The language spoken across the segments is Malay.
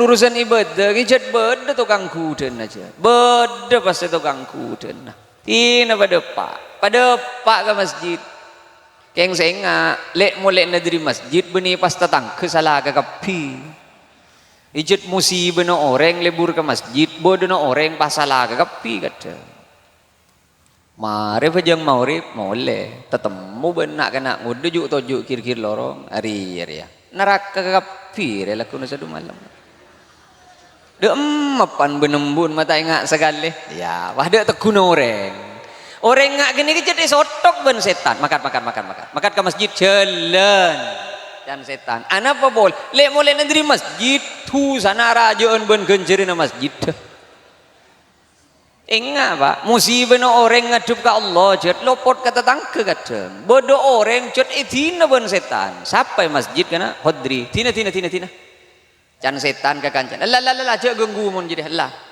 urusan ibadah kijat beda tukang kuden aja beda pasti tukang kuden ina pada pak ke masjid keng senga lek mulai nadri masjid beni pas tatang kesalah ke kapi ijat musibah no orang lebur ke masjid bodoh no orang pasalah ke kapi kata mari pajang maurib moleh tetemu benak kena ngudu juk tojuk kir-kir lorong hari ya neraka ke kapi rela kuno sadu malam mapan benembun mata ingat sekali ya wah dia tekun orang ngak gini jadi sotok ben setan makan ke masjid jalan dan setan anak apa bol lek mulai negeri masjid tu sana rajaan ben genjerin masjid ingat pak musibah no orang ngadup ke Allah jad lopot kata tangke kadang bodoh orang jad itina ben setan sampai masjid kena hodri tina can setan ke kancan lah aja ganggu mon jadi lah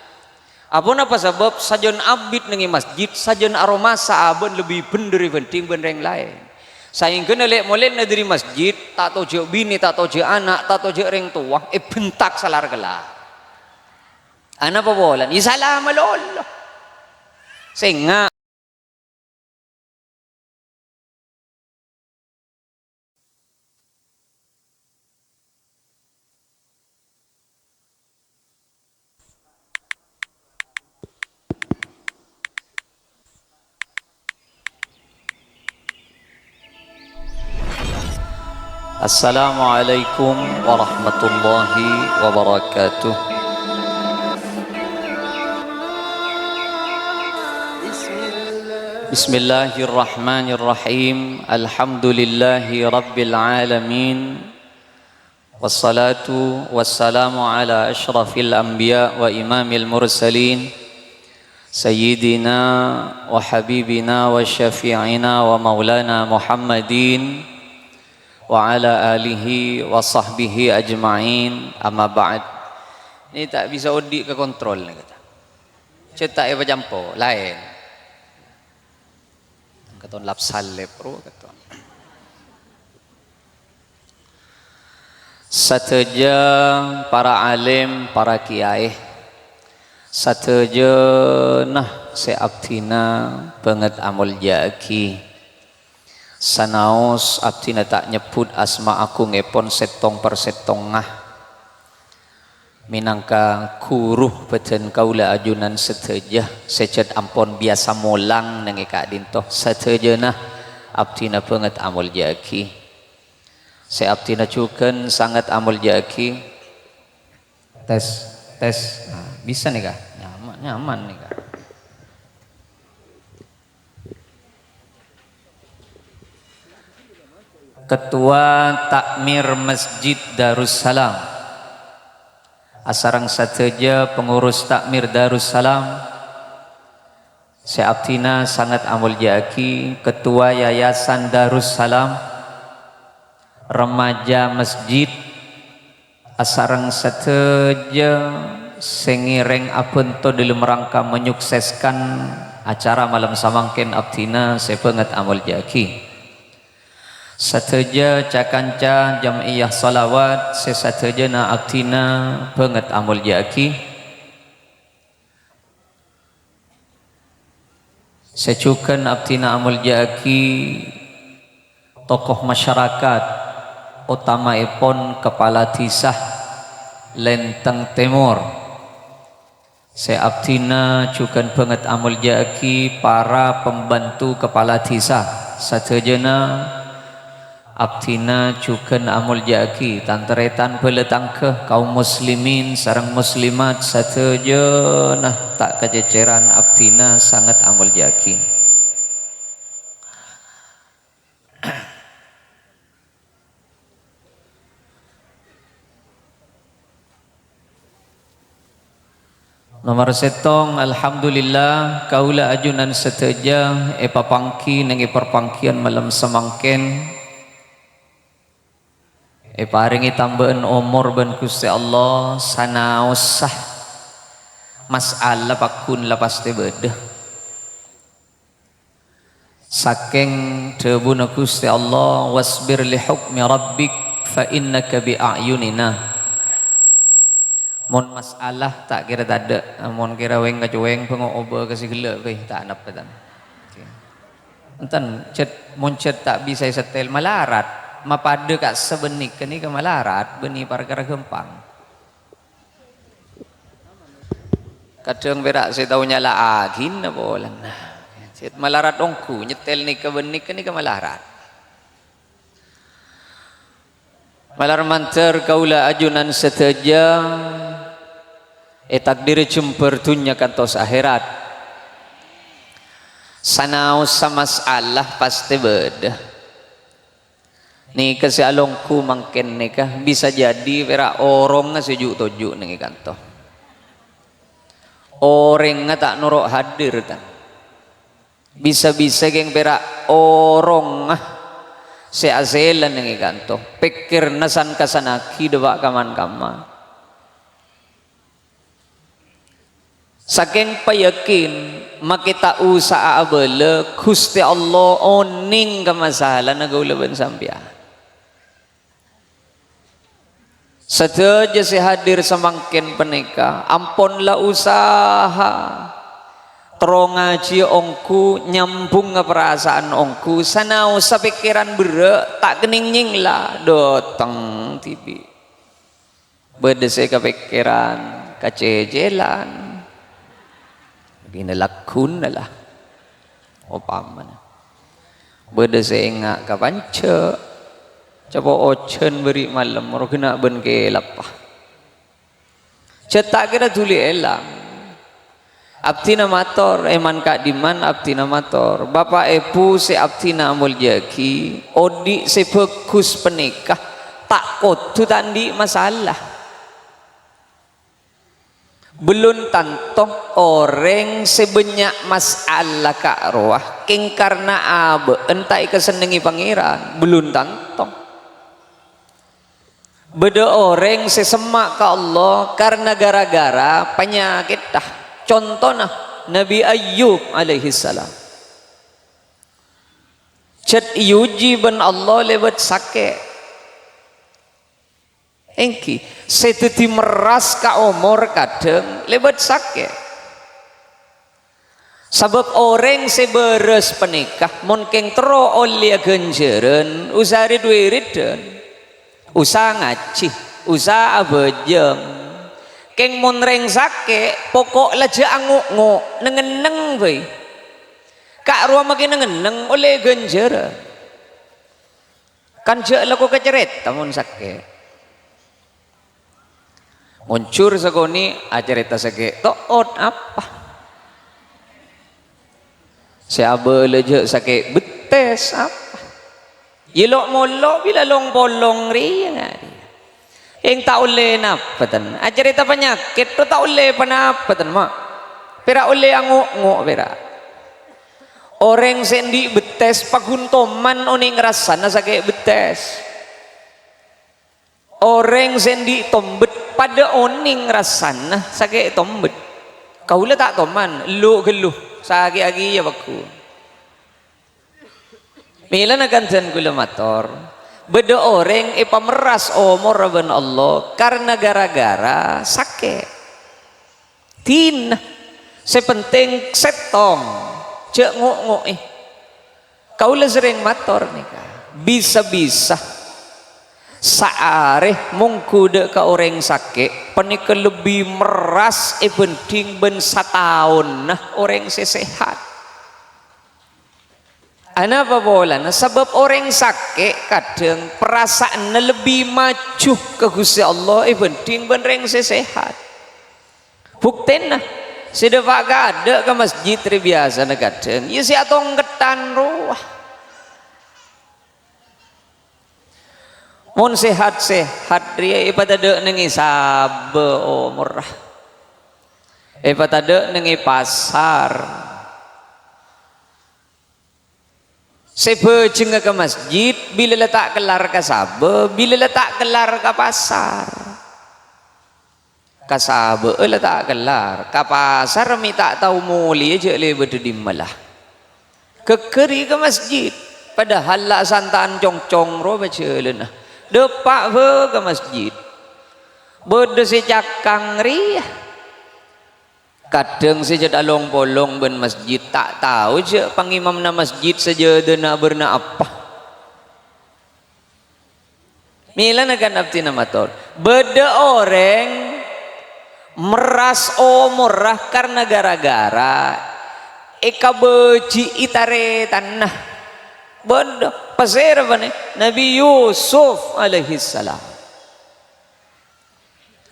apa sebab sajon abid nengi masjid sajon aroma saabon lebih bener penting bener yang lain saing kena lek molek dari masjid tak tahu je bini tak tahu je anak tak tahu je orang tua bentak salar gelah anak apa bolan isalah malolo sehingga Assalamualaikum warahmatullahi wabarakatuh. Bismillahirrahmanirrahim. Alhamdulillahi rabbil alamin. Wassalatu wassalamu ala ashrafil anbiya wa imamil mursalin Sayyidina wa habibina wa syafi'ina wa maulana Muhammadin wa ala alihi wa sahbihi ajma'in amma ba'd. Ini tak bisa audit ke kontrol ni kata. Cetak apa jampo lain. Kata lapsal lepro kata. Sateja para alim, para kiai. Sateja nah seabtina banget amul jaki. Sanaos abdina tak nyebut asma aku ngepon setong per setongah minangka kuruh beten kaula ajunan setejah secet ampon biasa molang nengi kak dintoh setejah nah abdina banget amul jaki se abdina cuken sangat amul jaki tes nah, bisa nih kak nyaman nih kak. Ketua Takmir Masjid Darussalam asarang sateja pengurus Takmir Darussalam seabtina sangat amul jaki Ketua Yayasan Darussalam remaja masjid asarang sateja sengireng apunto dalam rangka menyukseskan acara malam samangken abtina sepenget amul jaki sateja cakanca jam'iyah salawat sesateja na aktina banget amul jaki secukan aktina amul jaki tokoh masyarakat utama ipon kepala tisah Lenteng Timur seabtina cukan banget amul jaki para pembantu kepala tisah satejana abdina cuken amul jaki tanteretan beletangkeh kaum muslimin sarang muslimat sateja nah tak kececeran abdina sangat amul jaki nomor setong alhamdulillah kaula ajunan sateja papangki nengi perpangkian malam semangken paringi tambahan umur ben Gusti Allah sanausah masalah pakun lepas teh bedah saking debuna Gusti Allah wasbir li hukmi rabbik fa innaka bi a'yunina Mon masalah tak kira tak ada, mon kira weng kacueng pengoba kasih gelak ke tak nap petan. Enten cet mon cet tak bisa setel malarat, mapada kat sebenik ni ke malarat beni perkara gempang. Kadang berak saya tahu nyala agin apa bolan. Cet malarat ongku nyetel ni ke benik ni ke malarat. Malar manter kaula ajunan seteja takdir jumper dunya kantos akhirat sanau sama masalah pasti beda ni kasi alongku mangken nikah bisa jadi vera orang nga sejuk tojuk nengi kanto orang nga tak nurok hadir tan bisa-bisa geng vera orang nga seazelan nengi kanto pikir nasan kasanaki dewa kaman kama saking payakin makita usaha abala Gusti Allah oning ka masalah nagaulaban sampian sateja si hadir samangkin penika amponlah usaha terong ngaji ongku nyambung nga perasaan ongku sanau sa pikiran berak tak kening lah doteng tibi bedese kepikiran kecejelan binalakun lah opaman bedese engak kapanca coba ocen beri malam moro kena ben ke lapah cetak kira tuli elang abtina mator eman kak diman abtina mator bapak epu se abtina amul jaki odi se bagus penikah tak kotu tandi masalah belum tantong orang sebanyak masalah kak roh king karena abe entai kesenengi pangeran belum tantong beda orang sesemak ke Allah karena gara-gara penyakit dah contohnya Nabi Ayyub alaihi salam cet yuji ben Allah lewat sakit engki seteti meras ka umur kadang lewat sakit sebab orang seberes penikah mungkin tero oleh genjeren usari duiridan usah ngaji usah abejeng keng monreng sake pokok laja anguk-nguk nengeneng we kak ruang makin nengeneng oleh genjera kan je laku keceret tamun sake muncur sagoni acerita sake toot apa siapa leje sake betes apa yelok molok bila long bolong ria yang tak oleh napatan ajarita penyakit tu tak oleh penapatan mak pera oleh anguk-nguk pera orang sendi betes paguntoman oni ngerasana sakit betes orang sendi tombet pada oni ngerasana sakit tombet kau le tak toman lu geluh sakit-sakit ya baku mila nagantan gula motor beda orang pameras omor ben Allah karena gara-gara sakit tin sepenting setong cek nguk-nguk kau le sering motor nih bisa-bisa saareh mungkude ke orang sakit penika lebih meras penting ben setahun nah orang sesehat apa bolan sebab orang sakit kadang perasaan lebih maju ke Gusti Allah penting benreng sehat buktinya sudah pak ada ke masjid terbiasa kadang ya si atong ketan ruah mun sehat dia pada dek nengi sabe murah pada dek nengi pasar sebejeng ke masjid bila letak kelar ke sabe bila letak kelar ke pasar ke sabe letak kelar ke pasar mi tak tahu muli aja le berdedim malah kekeri ke masjid padahal lah santan cong-cong ro baca lenah depak ke masjid beda si cakang ria kadang saja dalong bolong ben masjid tak tahu je pangimam na masjid saja dena berna apa mila nagan abti nama tol beda orang meras murah karena gara-gara eka beci itare tanah beda pasir apa nih Nabi Yusuf alaihi salam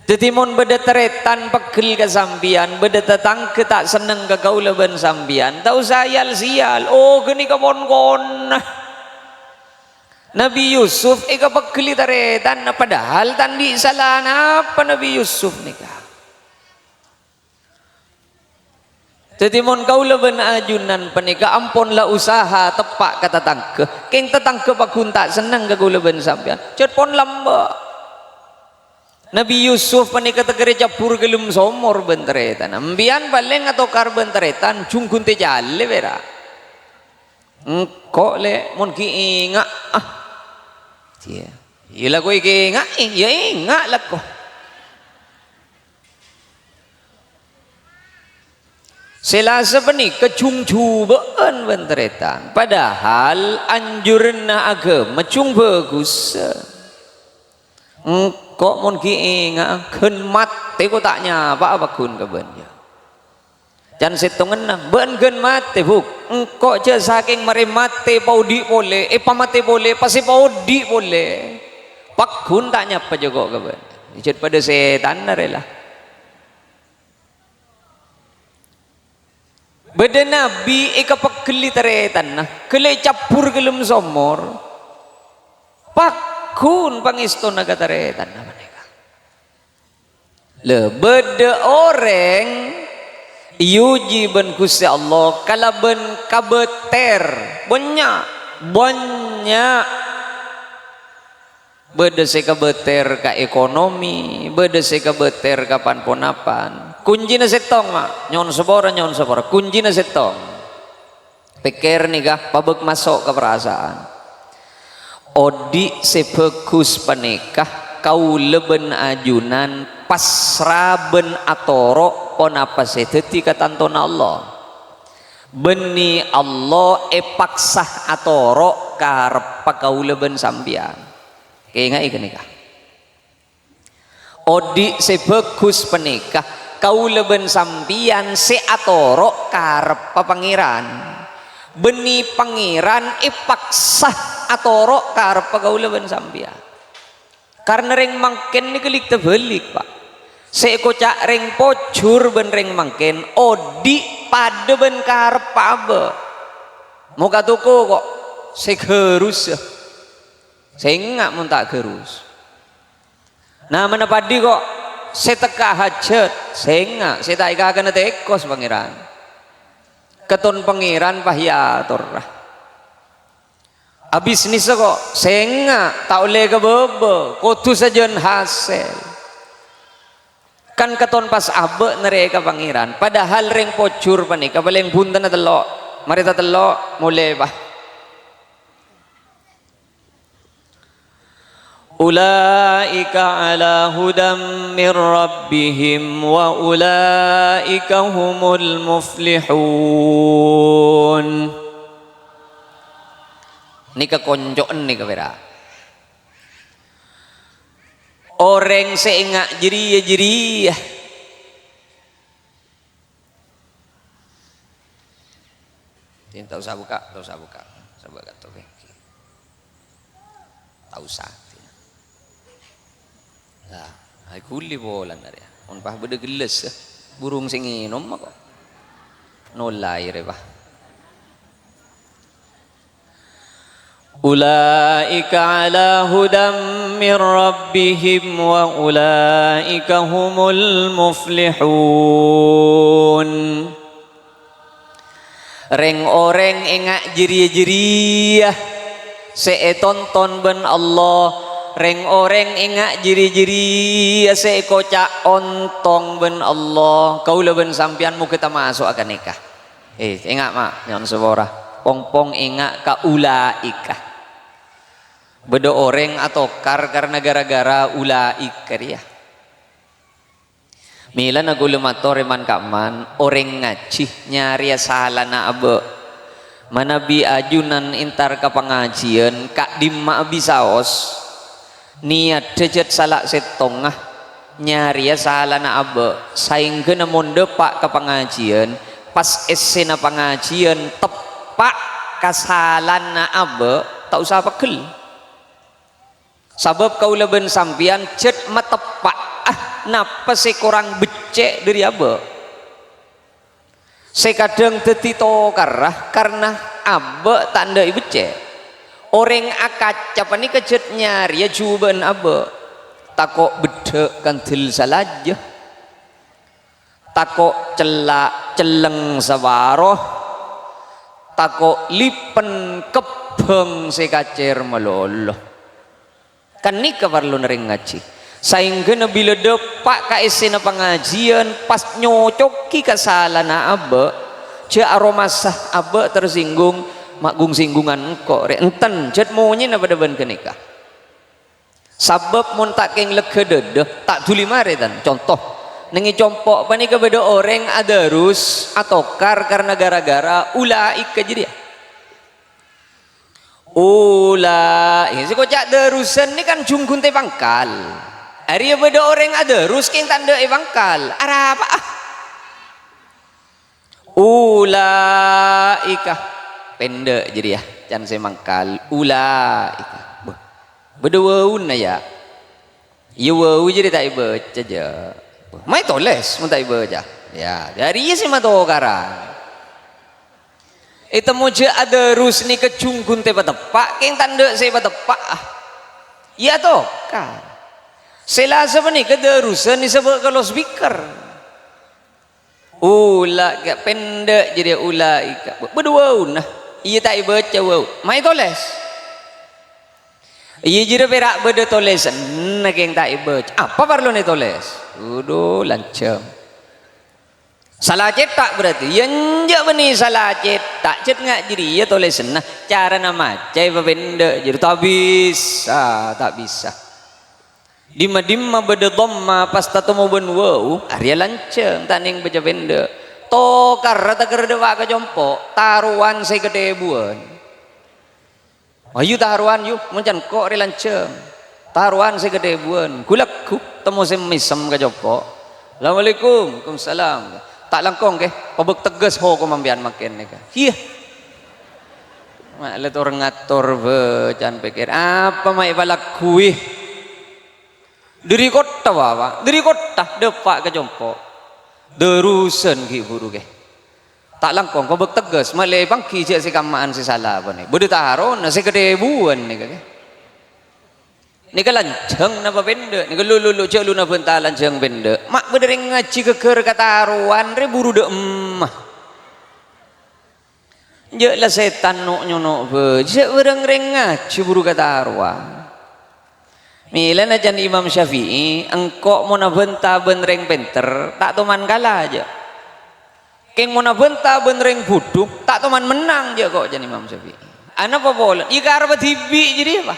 Tetimun beda teretan pegel ke sambian, beda tetang ke tak seneng ke kau leben sambian. Tahu sayal sial, oh gini kapon kon. Nabi Yusuf eka pegel teretan, padahal tandi salah apa Nabi Yusuf nikah. Tetimun kau leben ajunan penikah, amponlah usaha tepak kata tangke. Keng tetangke pakun tak seneng ke kau leben sambian. Cet pon lamba. Nabi Yusuf panika tegere capur gelum somor benteretan ambian baleng atau kar benteretan jungkun te jalle vera kok le mon ki inga dia ila ko ki inga ya inga lah ko selasa panika cungcu beun benteretan padahal anjurna agama cung bagus kok mon ki inga ken mate ko tak nyapa apa kun ka ben ya jan setongen na ben ken mate buk kok je saking mare mate paudi boleh pamate boleh pasi paudi boleh pak kun tak nyapa jogo ka ben jet pada setan na rela beda nabi eka pekeli teretan nah kele capur gelem somor pak kun pangisto nagataretan na maneka le beda orang yuji ben Gusti Allah kala ben kabeter banyak beda se kabeter ka ekonomi beda se kabeter kapan ponapan kunjina setong mak nyon sabora kunjina setong pikir nikah pabek masuk ke perasaan odi sepekus panikah kau leben ajunan pasraben atoro ponapa seteti katanton Allah beni Allah paksah atoro karep kau leben sambian keingat ikan nikah odi sepekus panikah kau leben sambian se atoro karep pangeran beni pangeran paksah atoro karep pagaulaban sambian karena reng mangken ni kelik tebelik pak seeko cak reng pocur ben reng mangken odi pada ben karep pabe mau katuko kok segerus sehingga mun tak gerus nah mana padi kok seteka hajat sehingga saya tak ika kena tekos pangeran keton pangeran pahyator abis ni kok senga tak oleh ke bebe kotu saja hasil kan keton pas abe nereka pangeran padahal reng pocur panika paling bunten telok mari ta telok mulai bah ulaika ala hudam mir rabbihim wa ulaika humul muflihun ni kekoncoan ni kebera orang seengak jeria tak usah buka oke tak usah lah hai kuli bolan ya on pah beda geles burung sing nginom kok nolai re bah ulaika ala hudam mir rabbihim wa ulaika humul muflihun reng orang engak jeria-jeria seetonton ben Allah reng orang engak jeria-jeria seekocak ontong ben Allah kau leben sampianmu kita masuk akan nikah engak mak nyon sebora pong-pong engak ka ulaika beda orang atau karena gara-gara ulaika dia Mila na gulumator man kaman orang ngaji nyari salah na abe manabi ajunan intar ka pengajian kak dimma bisaos niat dejet salak setongah nyari salah na abe saing kena monde pak ke pengajian pas esena pengajian tepak kasalan na abe tak usah pekel sabab kau leben sampian cet matepak napa saya kurang becek dari abe saya kadang tetito karena abe tanda becek orang akad apa ni kejet nyari ya cuban abe takok bedek kantil salaja takok celeng sawaroh takok lipen kebeng saya kacer meloloh kan ni keperlu nering ngaji sehingga bila depak ka esena pengajian pas nyocoki kasalana abe je aromasah abe tersinggung magung singgungan kok rek enten jet monye na pada ban kenikah sabab mun tak keng lega dedeh tak tuli mare tan contoh nengi compok pani kepada orang adarus atokar karena gara-gara ulaik jadi ulaik si kocak darusan ni kan jungkun te pangkal hari beda orang ada rusking tanda evangkal arah apa ulaika pendek jadi ya jangan saya mangkal ulaika beda waun ya iya wau jadi tak iba aja mai toles mun tak iba aja ya dari sih mato karang itu moja ada rus ni kecungkun te patepak keng tanda saya patepak iya toh kan selasa ni kederusan disebut kalau speaker ula gak pendek jadi ula ika berdua nah iya tak baca wow mai toles iya jadi perak beda tolesan nak yang tak baca apa perlu ni toles udah lancam salah cetak berarti yang jak beni salah cetak cet ngak jadi iya tolesan nah cara nama cai pendek jadi tak bisa dimma beda dhamma pas tatomo ben wau arya lanceng taning baca benda to karata kerdewa ka jompo taruan saya gede buan ayu taruan yu mencan kok re lanceng taruan saya gede buan kulakku temu semisem ka jompo assalamualaikum waalaikumsalam tak langkong ke pabek tegas ho ko mambian makin nika iya mak let orang ngatur be can pikir apa mai balakui dari kota bawa dari kota depak ke jompo derusan ki buru ke tak langkong kau bertegas malai bangki je si kamaan si salah apa ni berde taharon si gede buan ni ke ni ke lanceng napa benda ni ke lulu cek lu na bentar lanceng benda mak berdering ngaji keker kata haruan re buru de emah je lah setan nok nyonok be je bereng ngaji buru kata haruan Mila na jan Imam Syafi'i engkau mau nabenta benreng penter tak teman kalah aja keng mau nabenta benreng buduh tak teman menang aja kok jan Imam Syafi'i ana apa boleh ikar apa tibi jadi apa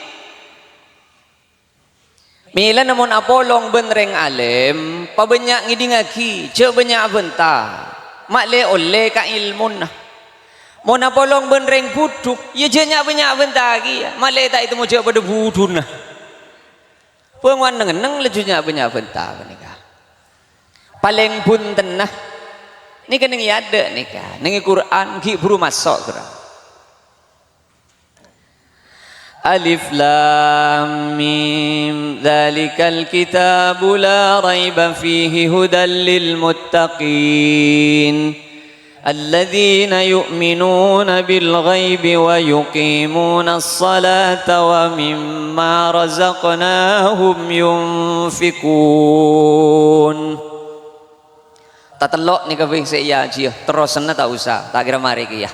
Mila namun apolong benreng alim pa banyak ngidi ngaki cek banyak benta mak le oleh ka ilmun nah mau napolong benreng buduh ya jenyak banyak benta lagi mak le tak itu mau cek pada buduh nah penguan neng lejunya banyak benta nikah paling pun tenah ni kan nengi ada nikah nengi Quran ki buru masuk Quran alif lam mim dzalikal kitabu la raiba fihi hudan lil muttaqin الذين يؤمنون بالغيب ويقيمون الصلاة ومما رزقناهم ينفقون tatelok ni kabeh saya aja terus sana tak usah tak kira mari ki ya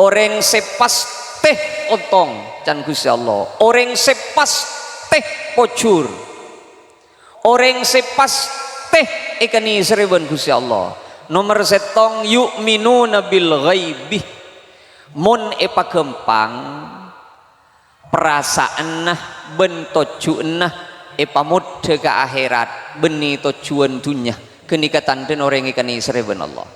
orang sepas teh ontong can Gusti Allah orang sepas teh pocur orang sepas teh ikani seriban Gusti Allah nomor setong yu'minuna bil ghaibi mun epa kempang perasaan nah bentocu nah pamut ke akhirat beni to cuan dunya kenikatan dan orang ikan sereben Allah.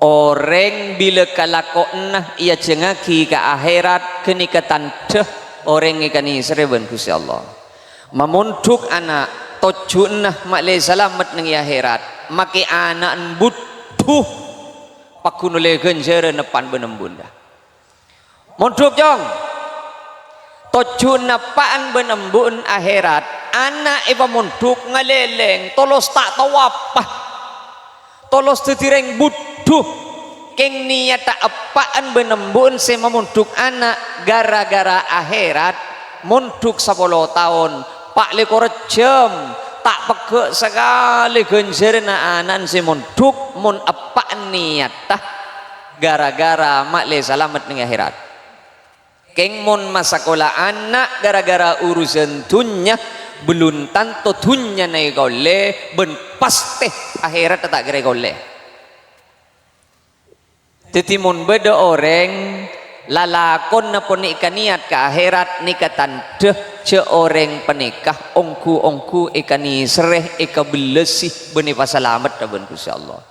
Orang bila kalakona ia cengaki ke akhirat kenikatan deh orang ikan sereben Gusti Allah. Mamuntuk anak to cunnah makle selamat nang akhirat make anak butuh pakunule genjere nepan benembun dah. Muntuk jong tojuna paan benembun akhirat anak iba munduk ngaleleng tolos tak tawapa tolos tetireng butuh keng niat tak apaan benembun sema munduk anak gara-gara akhirat munduk 10 tahun pak lekor jam tak peke sekali genjerna anan si munduk mun apaan niat tah gara-gara mak le selamat ning akhirat. Keng mon masakola anak gara-gara urusan dunya belum tanto dunya naik gole ben pasti akhirat tak kira gole. Jadi mon beda orang lalakon na penikah niat ke akhirat nikatan deh ce orang penikah ongku ikani sereh ika belesih beni pasalamat ben Gusti Allah.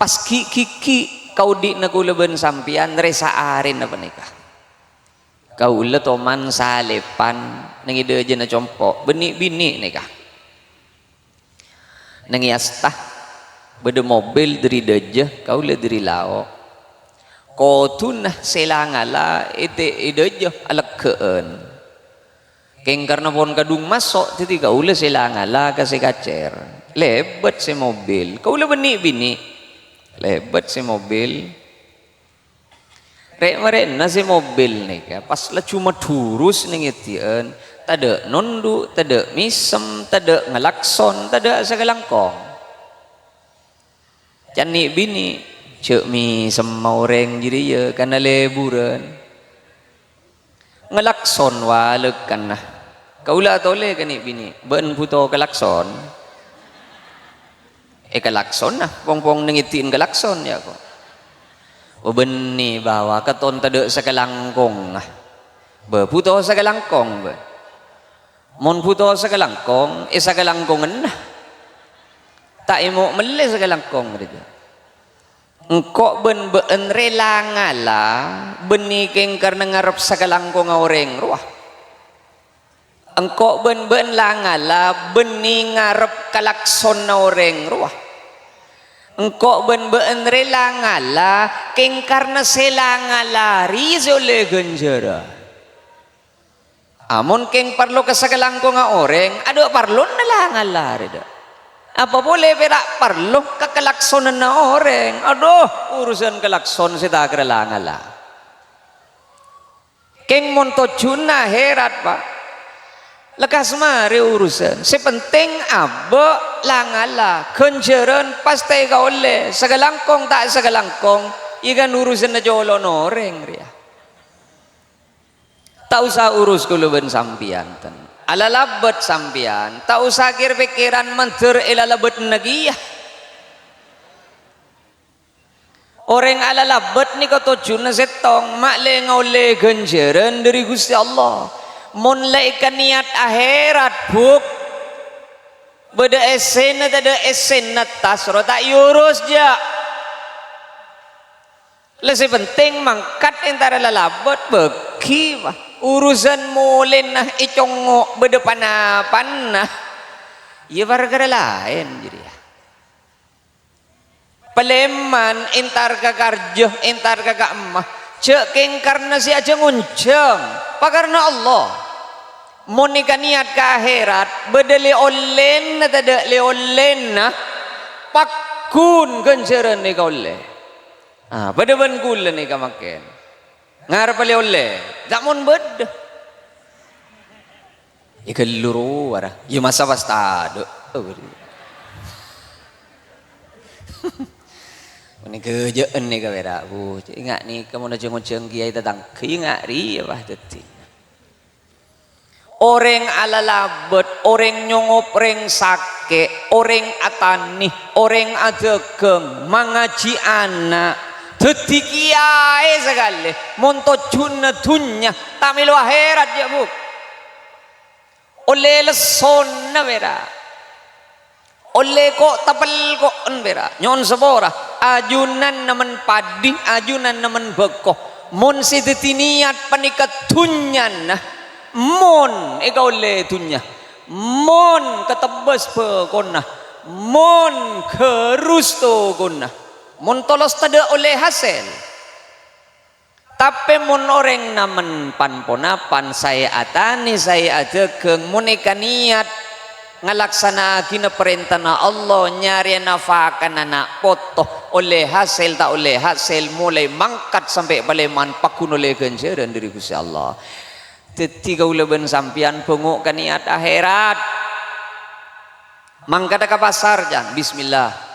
Pas kiki kau di nagula ben sampian resa arin na penikah. Kau le toman salepan nang ide aja na compok benih bini nikah nang yastah bede mobil dari deje kau le dari lao kau tunah selangala ite ide aja alekeen keng karena pon kadung masuk titi kau le selangala kasih kacer lebet se mobil kau le benih bini lebet se mobil rek nasi mobil nih pas lah cuma turus nengitian tada nondu tada misem tada ngelakson tada segelangkong cani bini cek misem maureng jadi ya karena leburan ngelakson walek karena kaulah tole kani bini ben puto kelakson kelakson nah pong nengitin kelakson ya kok beni bawa keton tade sekelangkong puto sekelangkong mon puto sekelangkong sekelangkongen tak imo mele sekelangkong gitu engkau ben rela ngala beni keng karena ngarep sekelangkong orang ruah engkau ben langala beni ngarep kalakson orang ruah engkau ben rela ngala keng karena selangala rizole genjera amun keng perlu kesekelangkong orang ada perlu nalangala reda apa boleh berak perlu kekelaksonan orang aduh urusan kelakson sita kerelangala keng monto juna herat pak lekas mari urusan sepenting abe langala kenjeran pasti kau oleh segelangkong tak segelangkong ikan urusan na jolon orang ria tak usah urus kuluban sampian ten ala labet sampian tak usah kir pikiran menter ila labet nagiyah orang ala labet ni kau tujuan setong mak le ngole kenjeran dari Gusti Allah mon laikan niat akhirat buk beda esen ada esen tasro tak yurus ja lebih penting mangkat antara lalabot beki urusan molen nah icongok beda panapan nah ya gara lain jadi ya peleman entar ka karjo entar ka emah cek keng karena si aja ngunceng pa karena Allah monika niat ke akhirat bedeli olen tada le olen na pakun kenceran ni kau le beda ben kul ni ka maken ngarep le ole zamun bed ikeluru wara ya masa pastado ini kerjaan ni kau berak bu ingat ni kamu nak ceng kiai tentang ingat ri apa tadi orang ala labet orang nyongop orang sake orang atani orang adegeng mangaji anak dadi kiai segala monto junna dunya tamilu akhirat ya bu oleh leson na bera oleh kok tapel kok bera nyon sebora ajunan naman padi ajunan naman bekoh mon siditi niat panikat tunyan na mon ikaw le tunya mon katebas pe konna mon kerusto konna mon tolos tada oleh hasil tapi mon orang naman panponapan saya atani saya ada keng moneka niat ngalaksana kina perintah na Allah nyari nafakan anak foto oleh hasil tak oleh hasil mulai mangkat sampai baleman pakun oleh kenceran diri Gusti Allah. Ketika uleban sampian penguk niat akhirat mangkat ke pasar jan bismillah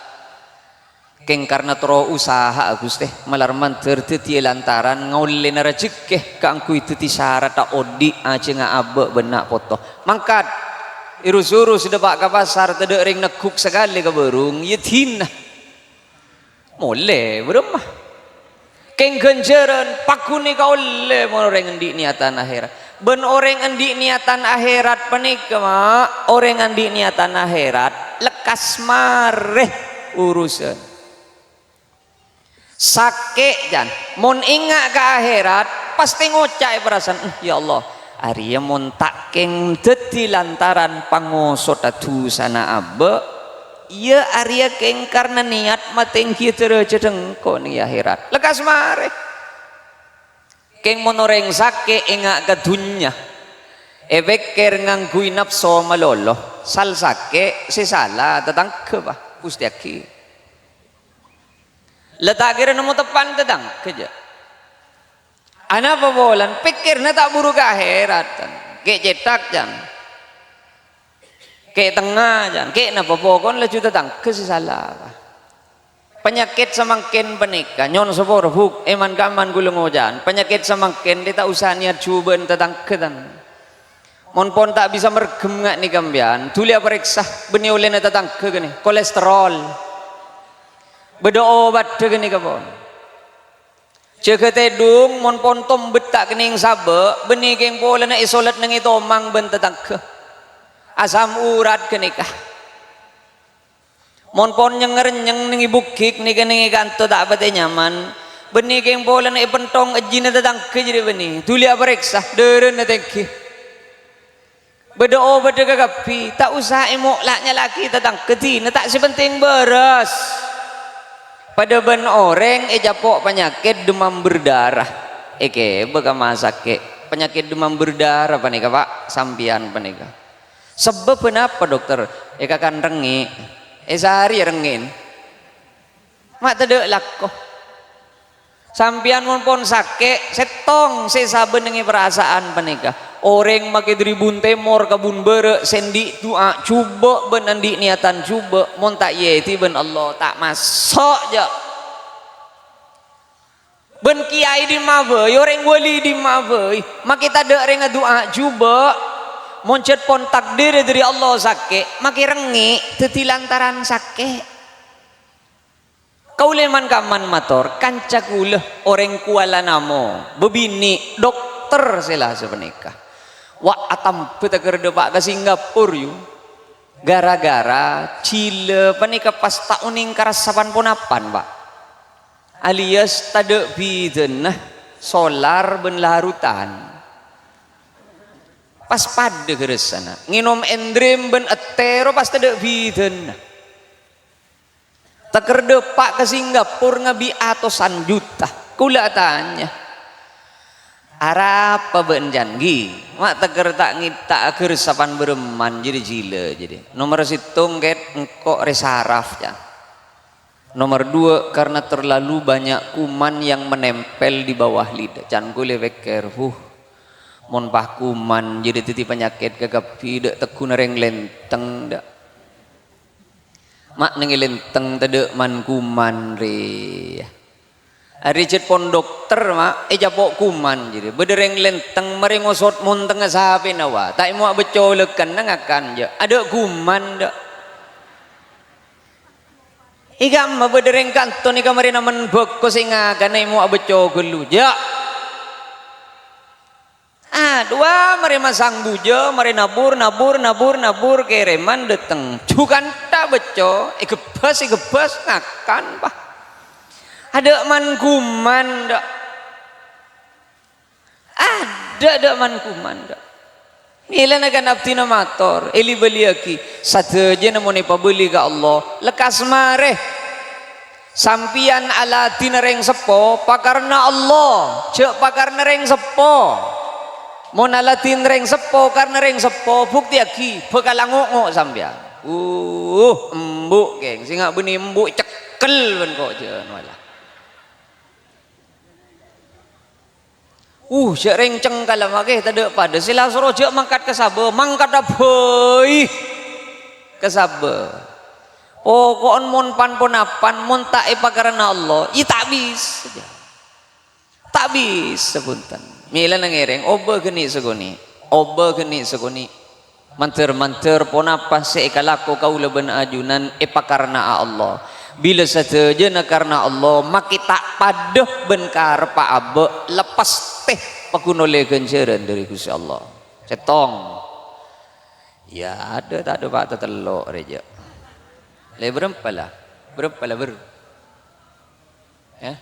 keng karena tro usaha agus teh malarman terteti lantaran ngaulle na rezeki ka angku itu ti syarat tak odi aja ngaabe benak foto mangkat irus-urus debak ke pasar tede ring nekuk sekali ke berung yetin mole beremah keng kenjeran pakuni ka olle mon orang endi niatan akhirat ben orang endi niatan akhirat panika mak orang endi niatan akhirat lekas mareh urusan sakit jan mon ingat ke akhirat pasti ngocak perasaan ya Allah Arya mon tak keng deti lantaran pangosot atu sana abe iya Arya keng karena niat mateng kita cedengko ni akhirat lekas mare keng mon orang sakit ingat ke dunya ebeker nganggui nafsu malolo sal sakit si salah tetang ke bah pustiaki letak kira nemu tepan tetang kerja anak bolan pikir na tak buru ke akhirat ke cetak jan ke tengah jan ke na pokon leju tetang ke salah penyakit semangkin penika nyon sebor huk eman kaman gulung ojan penyakit semangkin dia tak usah niat cuban tetang ketan mon pon tak bisa mergem ngak ni kambian tulia periksa beni oleh na tetang ke gini kolesterol beda obat degeni kapon ceket edung mon pontom betak kening sabe beni keng pola na isolat nang itu omang ben tetang ke asam urat kenikah mon pon nyenger nyeng ning ibukik ni kening kanto tak bate nyaman beni keng pola na ipentong ejina tetang ke jadi beni tulia periksa deren na tengki beda obat degagapi tak usah emok laknya laki tetang ketina tak sepenting beres pada ben orang japok penyakit demam berdarah bagaimana sakit penyakit demam berdarah panika pak sampian panika sebab kenapa dokter kan rengi sehari rengin mak tedek lakko sampian pun sakit setong saben nengi perasaan panika orang make dribun temor kabun bere sendi doa coba ben andi niatan coba mon tak yeti ben Allah tak masuk je ben kiai di mabei orang wali di mabei mak kita dek reng doa coba mon cet pon takdir dari Allah sakit mak rengi teti lantaran sakit kauleman kaman mator kancak ulah orang kuala namo bebini dokter sela sepenikah wa atam peteker depak ke Singapura yu gara-gara Chile panika pas tauning karas 88 pak alias tade bidenah solar ben larutan pas pada geresana nginom endrem ben etero pas tade bidenah teker depak ke Singapura ngabi atosan juta kula tanya Arab ben janji mak teker tak ngita akhir sapan bereman jadi jila jadi nomor situng ket engkok resaraf ya nomor 2 karena terlalu banyak kuman yang menempel di bawah lidah can kule weker mon pah kuman jadi titi penyakit kegapi dek tekun reng lenteng dak mak nengi lenteng tedek man kuman re Richard pon dokter mak japok kuman jadi bedereng lenteng merengosot mun tengah sahape nawa tak mau becolekan nangakan je ada kuman dak igam bedereng kanton ika marina men bek ko singa kana mau beco gelu ja Dua mari masang buja, mari nabur kereman deteng. Jukan tak beco, ikebas ngakan bah. Ada man kuman dak. Ada man kuman dak. Nila nagan abtina mator, eli beliaki. Satu je namone pabeli ka Allah, lekas mareh. Sampian ala tinareng sepo, pakarna Allah, cek pakarna reng sepo. Mon ala tinreng sepo karena reng sepo bukti aki bekalangok sampian. Embuk geng, singa beni embuk cekel ben kok jen wala. Cek reng cengkala make tade pada sila suruh cek mangkat ke sabe, mangkat aboi ke sabe. Pokokon mon pan ponapan mon tak karena Allah, tak bis. Tak bis sepunten. Mila nangereng oba geni segoni manter ponapa seekalako kau leben ajunan karena Allah bila saja na karena Allah makita padoh benkar pa abe lepas teh pakunole genceran dari Gusti Allah cetong ya ada tak ada pak telok reja le berapa lah ya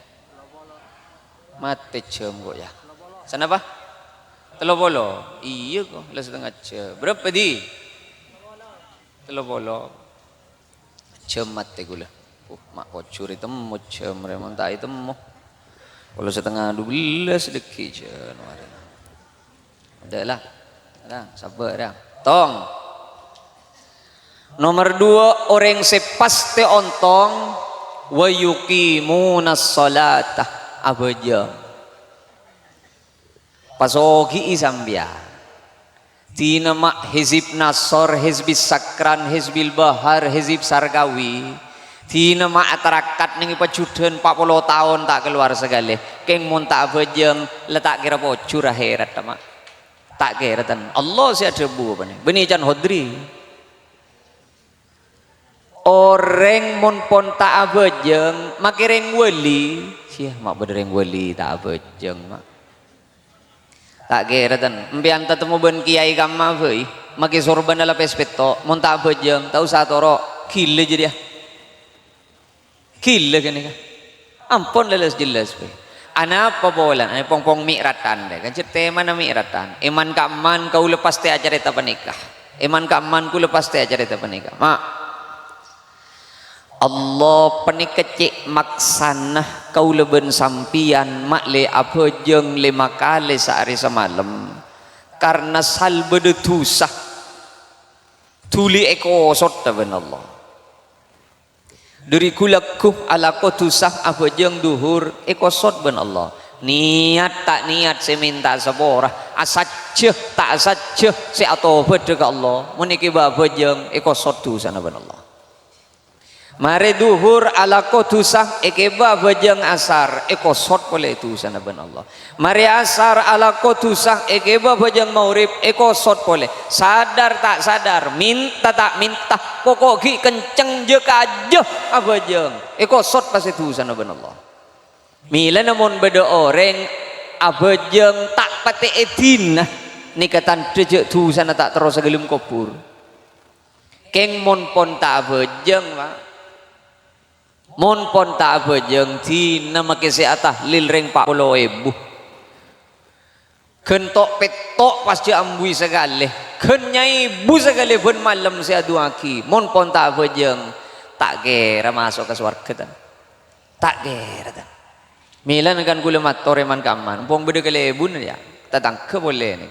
mate cem kok ya sana apa? Telo bolo. Iya kok, lah setengah jam. Berapa di? Telo bolo. Jam mate gula. Mak kocuri temu jam remon tak temu. Kalau setengah 12 sedikit jam. Ada lah. Sabar dah. Tong. Nomor 2 orang sepaste ontong wa yuqimunas salata abajam. Pasogi isambia tina mak hizib nasor hizbis sakran hizbil bahar hizib sargawi tina mak atarakat ning pajudan 40 tahun tak keluar segale keng mun tak bejeng letak kira pocur akhirat mak tak kiratan Allah sia debu apa nih beni jan hodri orang mun pon tak bejeng makireng wali sia mak bereng wali tak bejeng mak tak kira tan empian tetemu ben kiai kamma euy make sorban ala pespeto mun tak bejeng tau satoro gile jadi ya gile kene kan ampun leles jelas be ana apa bolan ana pong mikratan deh kan tema na mikratan iman ka man kau lepas teh acara ta panikah iman ka man ku lepas teh acara ta panikah mak Allah penikecik maksana kau leben sampian mak le abejeng 5 kali sehari semalam karena salbe de tusah tuli eko sot ben Allah dari kulakuh ala ko tusah abejeng duhur eko sot ben Allah niat tak niat saya minta seborah asajeh tak asajeh saya atau beda ke Allah meniki abejeng eko sot tusah ben Allah mare duhur ala kotusah ekeba bajang asar ekosot boleh itu sana ben Allah mare asar ala kotusah ekeba bajang maurib ekosot boleh sadar tak sadar minta tak minta pokok gi kenceng je kaje abajang ekosot pas itu sana ben Allah mila namun beda orang abajang tak pate edin nikatan dejek tu sana tak terus segelum kopur keng mon pon tak abajang pak mon pon tak bejeng di nama kesehatan lil reng 40.000 kentok petok pasti ambui segale kenyai bu segale ben malam saya duaki mon pon tak bejeng tak kira masuk ke surga tak kira milan kan kula matore man kaman pong beda kale bun ya tatang ke boleh ni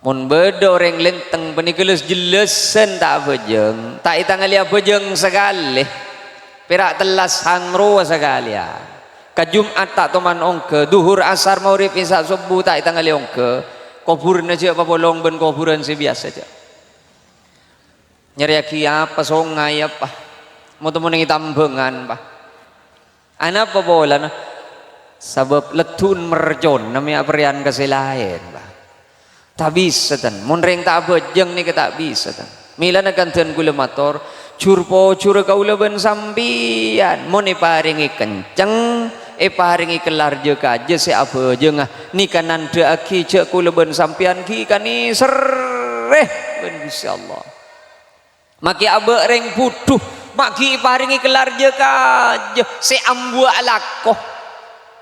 mon beda orang lenteng penikeles jelasen tak bejeng tak itangali bejeng segale perak telas hangro sekalian ka Jumat tak toman ongke duhur asar maurib isya subuh tak tanggal ongke kuburan aja apa bolong ben kuburan si biasa aja nyari aki apa songai apa mau temu ning tambengan pak ana apa bola sebab letun merjon namanya perian kesilain pak tak bisa tan mun ring tak bejeng ni tak bisa tan mila nakanten kula mator curpo cur kaula ben sampian moni paringi kenceng paringi kelar je kaje se apa je ngah ni kanan de aki cek kula ben sampian ki kani sereh ben insyaallah maki abe reng putuh maki paringi kelar je kaje se ambu alakoh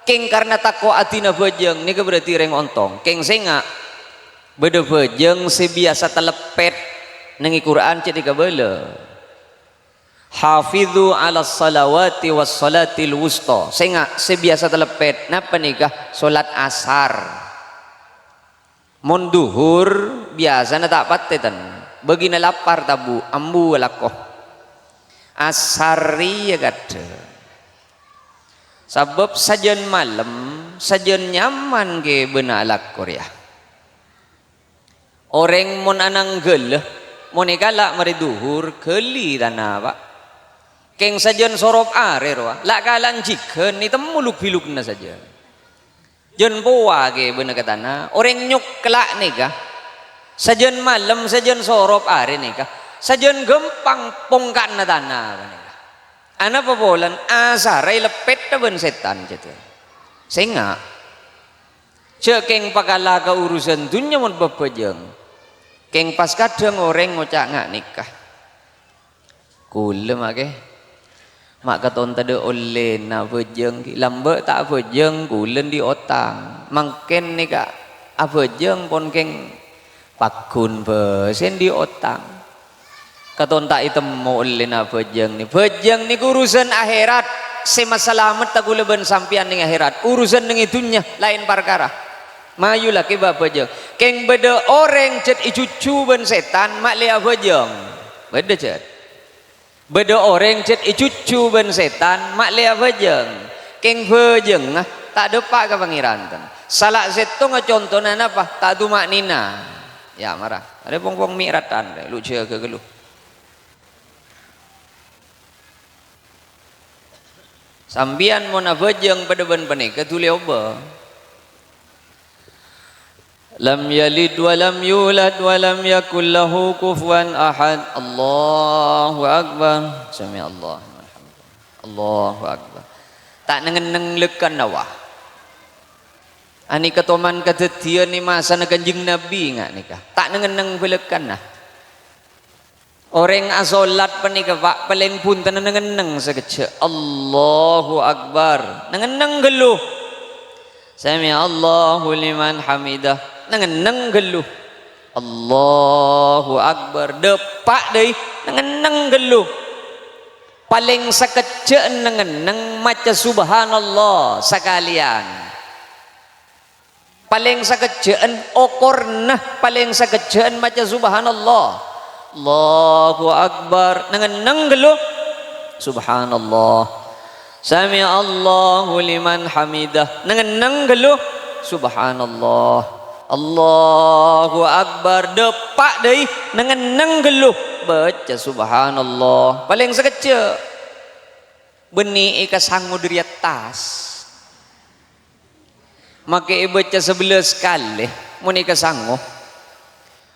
keng karena takwa atina bejeng ni berarti reng ontong keng senga beda bejeng se biasa telepet nengi Quran cek dikabele Hafidhu ala salawati was salatil wusta. Saya sebiasa telepet. Napa nikah? Solat asar. Mon duhur biasa na tak patetan. Begina lapar tabu ambu lakoh. Asari ya kata. Sebab sajen malam, sajen nyaman ke benak lakor ya. Orang mon anang geleh, mon ikalak mari duhur geli tanah pak. Keng sajen sorop are roa lak kalan jiken ni temu luk-bilukna saja jen poa ke bener katana orang nyuk kelak nikah sajen malam sajen sorop are nikah sajen gempang pongkan na tanah nikah ana popolan asarai lepet ta ben setan gitu senga cek keng pakala ka urusan dunya mon bepejeng keng pas kadang orang ngocak ngak nikah kula make mak katon tade oleh na vejeng lambe tak vejeng kulen di otang mangken ni kak vejeng pon keng pakun sen di otang katon tak itemu oleh na vejeng ni urusan akhirat sema selamat tak gule ben sampian ning akhirat urusan ning itunya lain perkara mayu laki ba vejeng keng beda orang cet icucu ben setan mak le vejeng beda cet beda orang cet icucu ben setan mak lea vejeng keng vejeng tak ada pak ke pangeran salak setong contohnya apa tak tu mak nina ya marah ada pong-pong mikratan lu cia ke gelu sambian mona vejeng pada ben penik ketule oba lam yalid wa lam yulad wa lam yakul lahu kufuwan ahad Allahu akbar sami Allah Allahu akbar tak nengeneng lekan nawah ani ketoman kadetian ni masa na kanjing nabi ngak nikah tak nengeneng belekan nah orang asolat panika pak paling pun tan nengeneng sekece Allahu akbar nengeneng geluh sami Allahu liman hamidah nengeneng geluh Allahu akbar depak deui nengeneng geluh paling sakece nengeneng maca subhanallah sekalian paling sakeceen okornah paling sakeceen maca subhanallah Allahu akbar nengeneng geluh subhanallah sami Allahu liman hamidah nengeneng geluh subhanallah Allahu akbar depak deui nengeneng geluh baca subhanallah paling sekece benih ika sangu dari atas make baca 11 kali mun ika sangu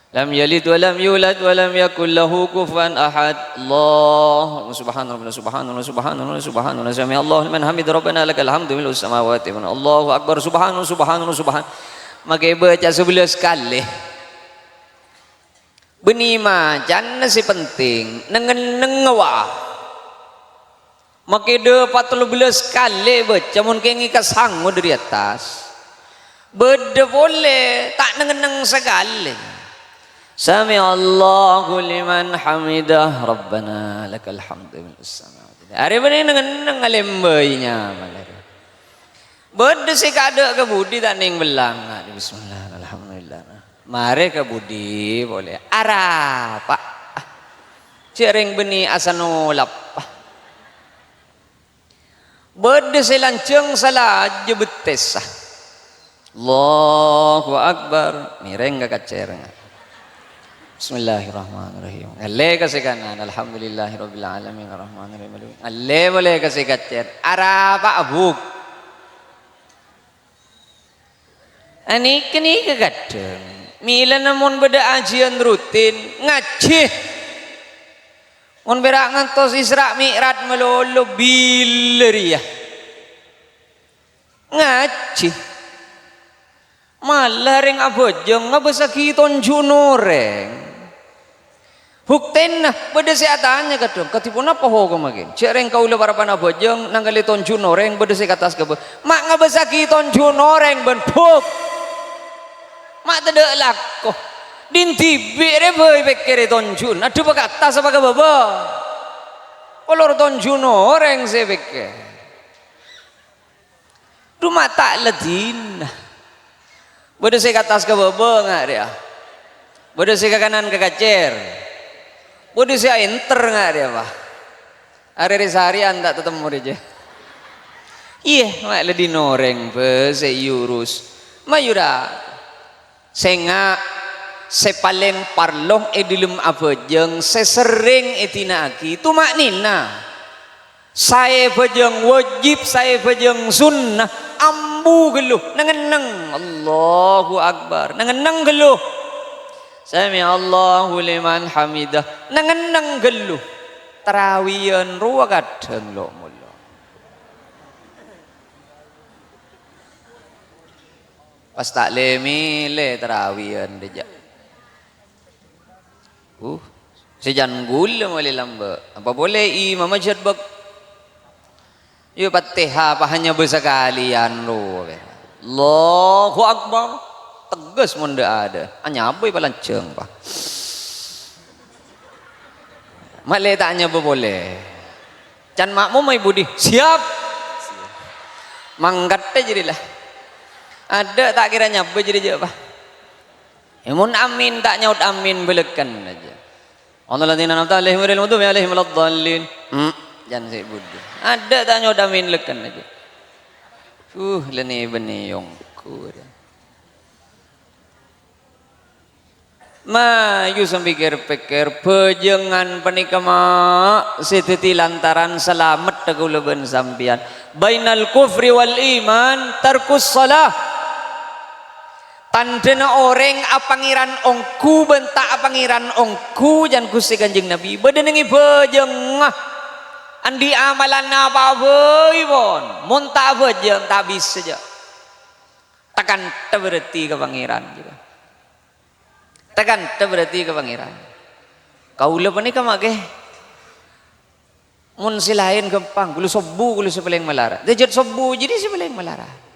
lam yalid wa lam yulad wa lam yakul lahu kufuwan ahad Allah subhanallah subhanallah subhanallah subhanallah sami Allah liman hamid rabbana lakal hamdu milus samawati wa Allahu akbar subhanallah subhanallah subhanallah maka baca 11 kali benih macan si penting nengeneng wah maka de 14 kali baca mungkin ika sangu dari atas beda boleh tak nengeneng sekali sami Allahu liman hamidah rabbana lakal hamdu milus samawati hari benih nengeneng alembainya malah beda si kada ke budi tak ning belang bismillah alhamdulillah mare ke budi boleh arah pak cering beni asanolap beda si lanceng salah je betes Allahu akbar mireng ka cereng bismillahirrahmanirrahim alle ka sekanan alhamdulillahirabbil alamin arrahmanirrahim alle boleh ka sekacer arah pak abuk ani kini kegadeng mila namun beda ajian rutin ngaji mun berak ngantos Isra Mi'raj melolo bileriah ngaji malah reng abojeng ngabesaki tonjuno reng bukten nah beda saya tanya kadang ketipun apa ho kemarin cek reng kau lebar apa abojeng nanggali tonjuno reng beda saya katas kebe mak ngabesaki tonjuno reng ben buk mak tidak laku dintibi rebe pikir tonjun aduh pakata sebagai baba kalau tonjuno reng saya pikir rumah tak ledin bodoh saya ke atas ke bawah nggak dia bodoh saya ke kanan ke kacer bodoh saya enter nggak dia pak hari seharian tak ketemu dia iya mak ledin orang saya urus mayura saya paling parlong edilum abojeng saya sering etina aki itu maknina saya bajeng wajib saya bajeng sunnah ambu geluh nangeneng Allahu Akbar nangeneng geluh sami Allahu liman hamidah nangeneng geluh tarawiyan ruwa kadang lo mulo pas tak lemile tarawiyan deja sejan gula mali lamba apa boleh imam masjid bak yo Fatihah apa hanya bersekalian lo Allahu Akbar tegas mun ada hanya apa palanceng pak male tanya boleh can makmum mai budi siap manggat jadilah ada tak kira nyabe jadi je pak mun amin tak nyaut amin belekan aja Allah ladina namta alaihim waril mudum alaihim waladdallin jangan saya bodoh ada tak nyaut amin lekan aja leni beni yongku ma yusam pikir-pikir pejengan panikama seteti lantaran selamat tegulaban sampian bainal kufri wal iman tarkus salah tandana orang apangiran ongku bentak apangiran ongku jan kusi kanjeng Nabi bedenengi bejengah andi amalan apa boy bon munta bejeng tak bisa saja takkan berarti ke pangeran juga takkan berarti ke pangeran kau lepas ni kamu ke mun silain gampang gulu sobu gulu sebeling melara dejat sobu jadi sebeling melara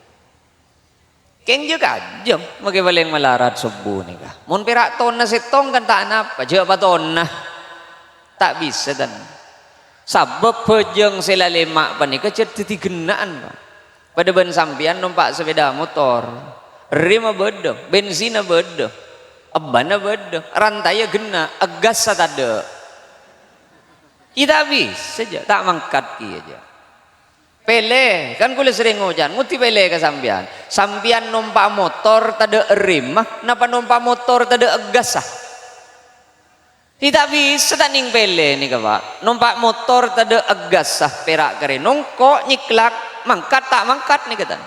keng juga jam mage baleng melarat sobu ni kah mun perak ton na setong kan tak napa je apa ton na tak bisa dan sabab pejeng selalemak panika certi genaan pada ban sampian numpak sepeda motor rima bedo bensina bedo abana bedo rantaya gena agas satada kita bisa saja tak mangkat ki aja pele kan kulit sering hujan nguti pele ke sampian sampian numpak motor tada rim napa numpak motor tada agas tidak bisa taning pele nih pak numpak motor tada agas perak kere nongko nyiklak mangkat tak mangkat nih kata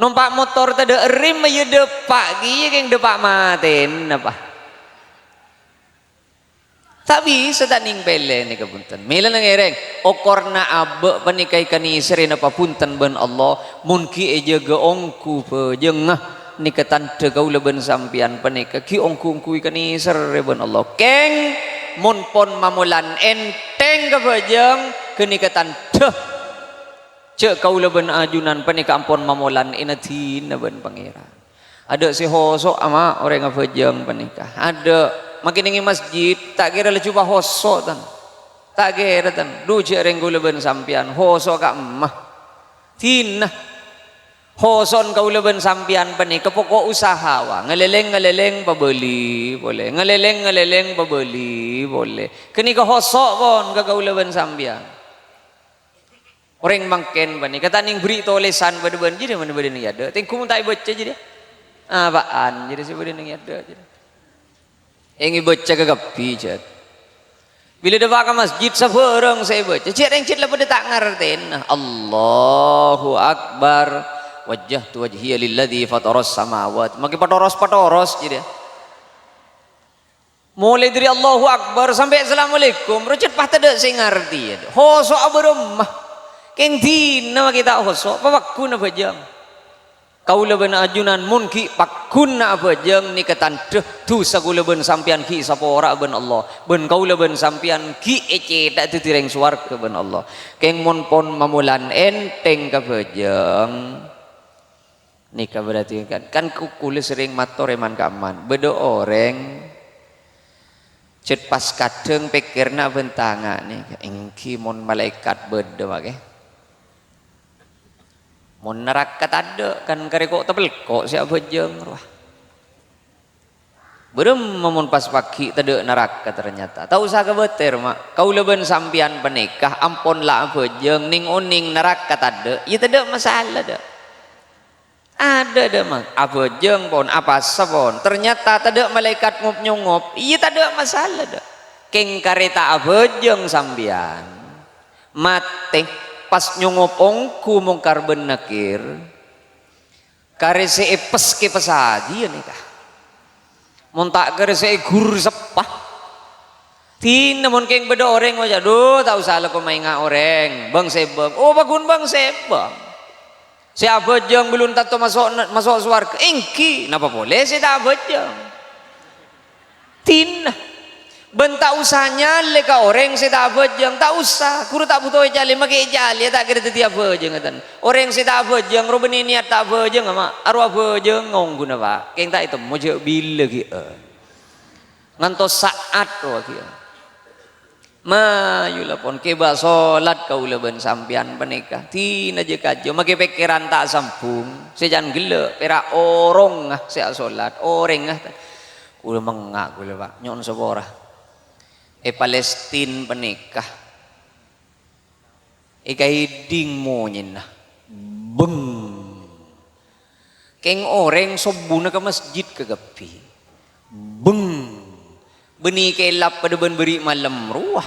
numpak motor tada rim ya depak gini yang depak maten apa tapi setaning pele ni kepunten mila nangereng okorna abe panikai kani serena papunten ben Allah munki eja ge ongku pejengah ni ketante kau leben sampian panika ki ongku kani sere ben Allah keng mun pon mamulan enteng ke pejeng keni ketante cek kau leben ajunan panika ampon mamulan inatin ben pangeran ada si hosok ama orang ngapejeng panika ada makin ingin masjid tak kira le cuba hosok tan tak kira tan duce renggu leben sampian hosok ka emah tina hoson kau leben sampian pani kepokok usaha wa ngeleleng pabeli boleh ngeleleng pabeli boleh keni ka hosok pon ka kau leben sampian orang mangken pani kata ning beri tulisan beden jadi mana beden ada tingkum tak baca jadi apaan jadi si beden ada jadi yang baca ke gapi cat bila dah ke masjid seorang saya baca cik yang cik lepas tak ngertiin Allahu Akbar wajjahtu wajhiya lilladzi fataras samawat makin patoros jadi mulai dari Allahu Akbar sampai Assalamualaikum rucut pah tak saya ngerti hosok abarumah keng dina kita hosok papakkun bejeng kaula ben ajunan mun ki pakkunna bejeng ni ketandeh tu sagula ben sampian ki sapora ben Allah ben kaula ben sampian ki ece dak titireng swarga ben Allah keng mun pon mamulan enteng ka bejeng nikah berarti kan kukule sering matur eman kaman bedo orang cet pas kadeng pikirna bentanga nih engki mon malaikat bedo wake mon neraka ada kan kareko tebel kok siap bejeng ruah berem mon pas pagi tade neraka ternyata tahu usah kebeter mak kau leben sampian penikah ampun lah bejeng ning uning neraka tade ya tade masalah dah ada dah mak abejeng pon apa sabon ternyata tade malaikat ngup nyungop iya tade masalah dah keng kareta abejeng sampian mate pas nyungop ongku mungkar ben nakir kare se epes ke pesadi nih kah montak kare se gur sepah tin namun keng beda orang aja do tak usah lo mainga orang bang sebang oh bagun bang sebang si abejeng belum tato masuk suarga engki napa boleh si tak abejeng tin bentak usahanya leka orang saya tak bejeng tak usah kuru tak butuh jali make jali tak kira tiap bejeng ngatan orang saya tak bejeng roben ini niat tak bejeng ama arwah bejeng ngonggu napa keng tak itu mojo bila ki ngantos saat roh ki mayula pon ke ba salat kaula ben sampian penikah tina je kajo make pikiran tak sambung sejan gele perak orong ah saya salat oreng ah kula mengak kula Pak nyon sepora Palestin penikah kahiding mo nyina beng keng orang sobuna ke masjid ke gapi beng beni kelap pada ben beri malam ruah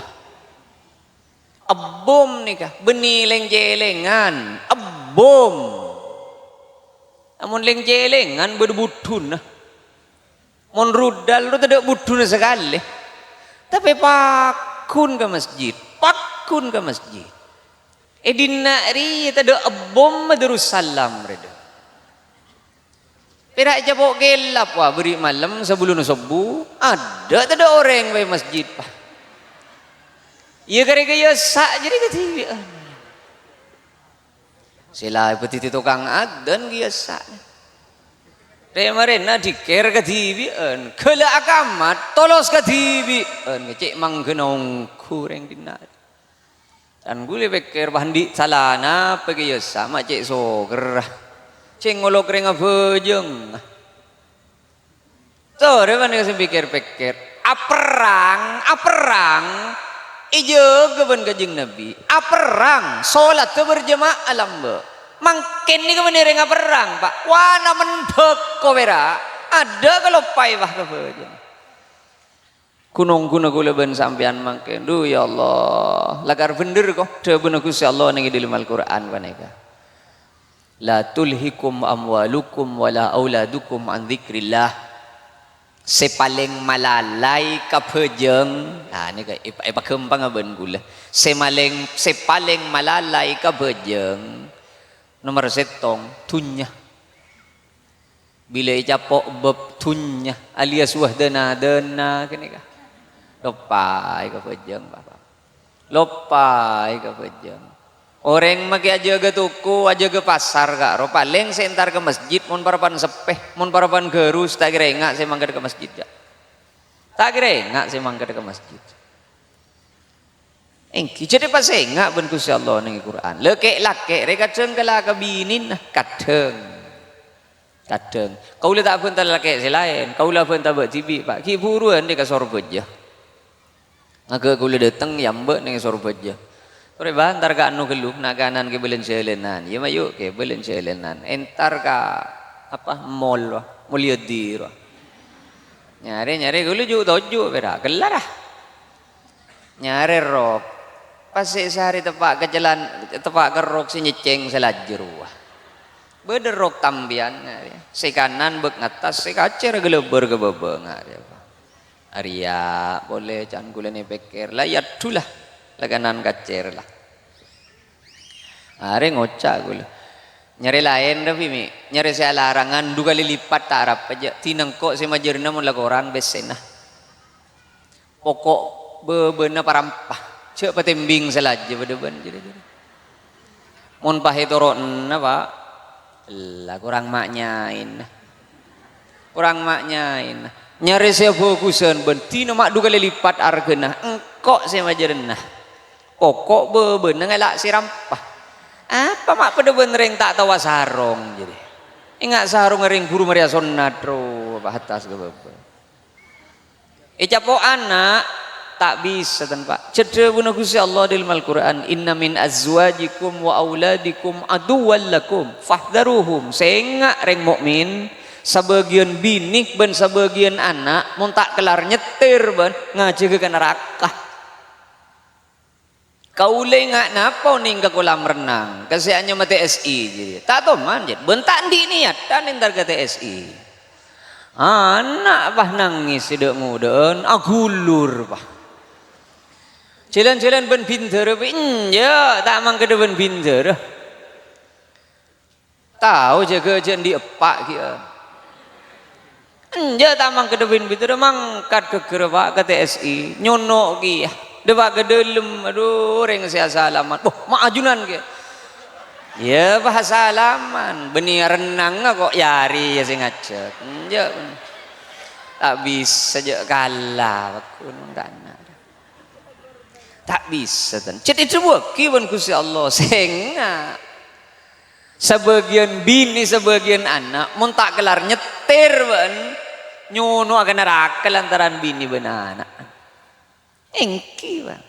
abom nikah beni lengjelengan abom amun lengjelengan berbutun mon rudal lu tidak butun sekali tapi pakun ke masjid dinari tada abom Darussalam reda perak jabok gelap wah beri malam sebelum subuh ada tada orang di masjid pak iya kare-kare sak jadi ketiwi sila petiti tukang adan dia sak Remarena diker kadibian, kela akamat tolos kadibian, ngecek manggenong kurang dinar. Dan gue pikir bandi salana pergi sama cek soger, cek ngolok renga bejeng. Tuh, reman kasih pikir-pikir, aperang, ijo keben kajing Nabi, aperang, solat tu berjemaah alam mangkin ni kemana renga perang pak wana menbek kowera ada kalau pai bah kebeja kunung gula ben sampean mangkin duh ya Allah lagar bener kok de bener Gusti Allah ning di dalam Al-Qur'an waneka la tulhikum amwalukum wala auladukum an dzikrillah sepaling malalai kabejeng nah ni ka ipakem pangaben gula sepaling malalai kabejeng nomor setong tunya bila capok bab tunya alias wahdana dana kene ka lopai ka pejeng bapak lopai ka pejeng orang make aja ke tuku aja ke pasar kak ro paling sentar ke masjid mun parapan sepeh mun parapan gerus tak kira engak saya mangkat ke masjid ya tak kira engak saya mangkat ke masjid engki jadi pas engak ben Gusti Allah ning Quran lekek lakek rek kadeng kala kabinin kadeng kaula tak pun tak lakek selain kaula pun tak tibi pak ki buruan di ka sorbeja ngaga kaula dateng yambe ning sorbeja ore bantar ka anu geluk nak kanan ke belen selenan ya mayu ke belen selenan entar ka apa mall mulyadi nyare kaula ju toju bera kelar nyare rok pas sehari tepak ke jalan tepak kerok si nyeceng selajur beder rok tambian si kanan bek ngatas si kacer geleber ke bebeng Arya boleh can gula ni pikir lah ya tulah lah kanan kacer lah Are ngocak gula. Nyari lain tapi mi, nyari saya larangan 2 kali lipat tak harap aja. Tinang kok si majerna mun lagu orang besena. Pokok bebena parampah. Cek patembing selaja bedeban jadi. Mun pahitoron apa? Lah kurang maknyain. Kurang maknyain. Nyari saya fokusan bentina mak 2 kali lipat argena. Engkok si majerna. Pokok bebena ngelak si rampah. Apa mak pada benereng tak tawa sarong jadi ingat sarong ngering guru Maria Sonatro apa atas ke bapa capo anak tak bisa tanpa cedera guna Gusti Allah dalam Al-Quran inna min azwajikum wa auladikum aduwwal lakum fahdharuhum sehingga reng mukmin sebagian binik ben sebagian anak mun tak kelar nyetir ben ngaji ke neraka. Kau lengak napa ning ke kolam renang kasihannya mati TSI jadi tak tahu man jadi bentak di niat dan entar ke TSI anak bah nangis sedek nguden agulur bah jalan-jalan ben pinter ya tak mang ke ben pinter tahu jaga jen di epak kia ya tak mang ke ben pinter mangkat ke gerbak ke TSI nyonok kia debak ke dalam aduh reng saya salaman maajunan ke ya bahasa salaman benih renang kok yari ya sing ngajak ya tak bisa saja kalah aku tak bisa tan cet itu kiban Gusti Allah sehingga sebagian bini sebagian anak mun tak kelar nyetir ben nyono akan neraka lantaran bini ben anak engki bang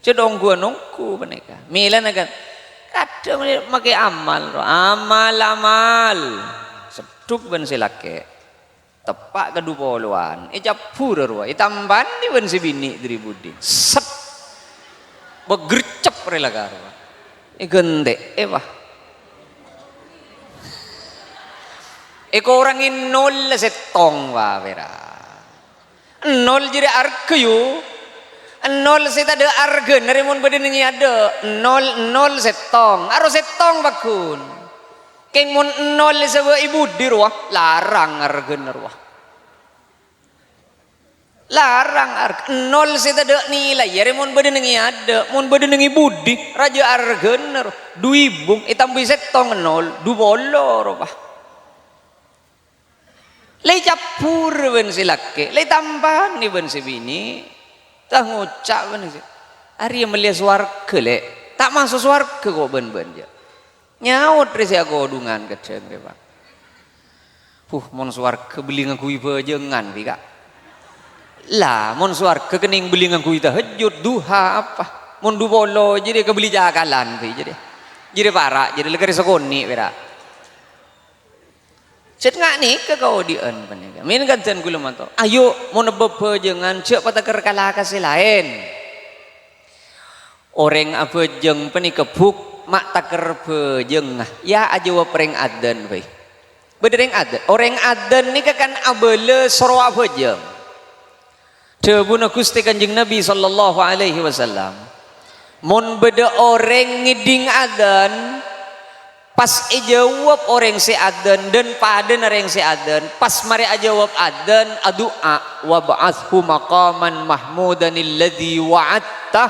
cedong gua nongku mereka milan akan kadang pakai amal seduk ben silake tepak ke 20-an capur ruah tambahan ni ben si bini dari budi set begercep rela karwa gende bah eko orangin nol setong wah vera nol jadi arkeyu nol saya ada arga narimun badan ini ada nol setong harus setong bakun keng mun nol sebuah ibu di ruah larang arga naruah larang arga nol saya ada nilai narimun badan ini ada mun badan ini budi raja arga naruh 2,000 tambah setong nol 2 bolor bah lay capur ben silake lay tambahan ni ben si bini tak ngucap bener sih. Hari yang melihat swarga le, tak masuk swarga kok ben je. Nyaut resi aku odungan keceng pak. Mon swarga beli ngakui pejengan bika. Lah, mon swarga kening beli ngakui tahajud duha apa? Mon du bolo jadi kebeli jakalan pi jadi. Jadi parah, jadi lekari sekoni pera. Cet ngak ni ke kau dian panika. Min kancan kula manto. Ayo mau nebeb jangan cek patakar kalah kasih lain. Orang apa jeng panika buk mak takar bejeng. Ya aja wa pereng adan bae. Bedereng adan. Orang adan ni kan abele sorwa bejeng. Debuna Gusti Kanjeng Nabi sallallahu alaihi wasallam. Mun beda orang ngiding adan pas jawab orang si adan dan padan orang si adan pas mari jawab adan adua wa ba'athu maqaman mahmudan alladhi wa'atta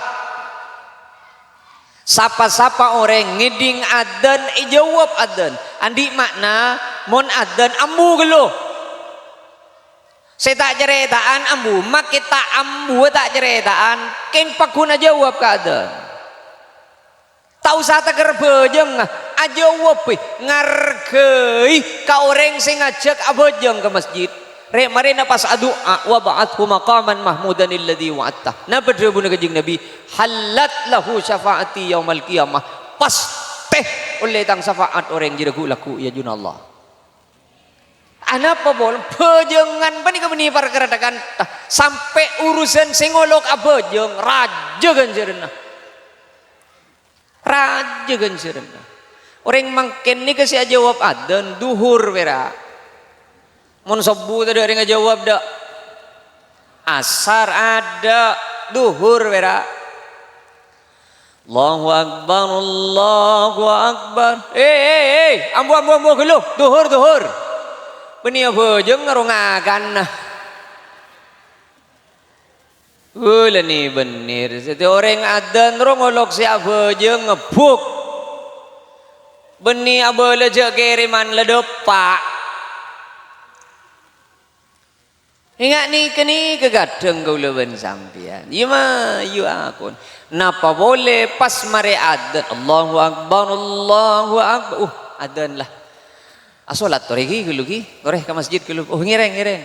sapa-sapa orang ngiding adan jawab adan andi makna mon adan ambu gelo saya tak ceretaan ambu mak kita ambu tak ceretaan ken pakuna jawab ke adan tahu sata kerbejeng aja wapi ngargei ka orang sing ngajak abojeng ke masjid rek marina pas adua wa ba'athu maqaman mahmudan alladhi wa'atta na bedrebuna kanjeng Nabi halat lahu syafaati yaumal qiyamah pas teh oleh tang syafaat orang jiragu laku ya junallah anapa bol pejengan panika beni perkarakan sampai urusan singolok abojeng raja ganjarna raja ganjarna orang mangken ni kasi jawab adan duhur vera mun subuh tadi orang jawab dak asar ada duhur vera Allahu Akbar, Allahu Akbar. Ambu gelo, duhur. Beni apa jeung ngarungakan nah. Ulah ni bener. Setiap orang adzan rongolok siapa jeung ngebuk. Beni aba leje kiriman ledepak. Ingat ni kini kegadeng kau leban sampian. Ima yu akun. Napa boleh pas mare adzan Allahu Akbar, Allahu Akbar. Adzan lah. Asolat toregi gulu ki. Toreh ke masjid gulu. Ngireng.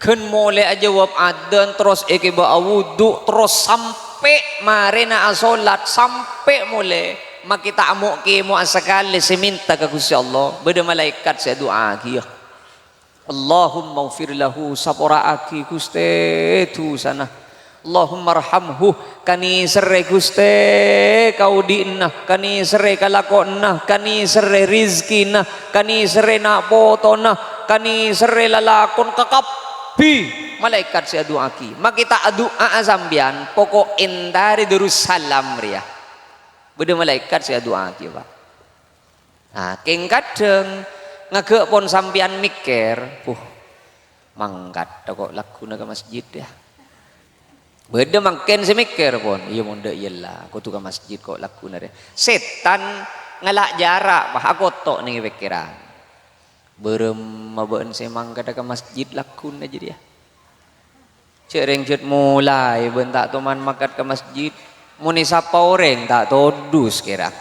Ken mole aja wab adzan terus eke ba wudu terus sampai mare na asolat sampai mole makita amuk ki mu asakali seminta ka Gusti Allah. Beda malaikat saya doa ki ya. Allahumma ufir lahu sapora aki Guste tu sana. Allahumma arhamhu kani sere Guste kau diinna kani sere kalakonna kani sere rizkina kani sere nak potona kani sere lalakon kakapi malaikat si adu aki makita adu azambian pokok indari durus salam ria beda malaikat si adu aki pak. Nah keng kadeng ngagek pon sampian mikir, mangkat kok lakuna ke masjid ya. Beda mangken si mikir pon, iya munda iyalah, aku tuh ke masjid kok lakuna deh. Setan ngelak jarak, aku tok nih pikiran. Berem mabeen si mangkat ke masjid lakuna aja dia. Cereng jet mulai bentak teman makat ke masjid, muni sapa orang tak todus kira.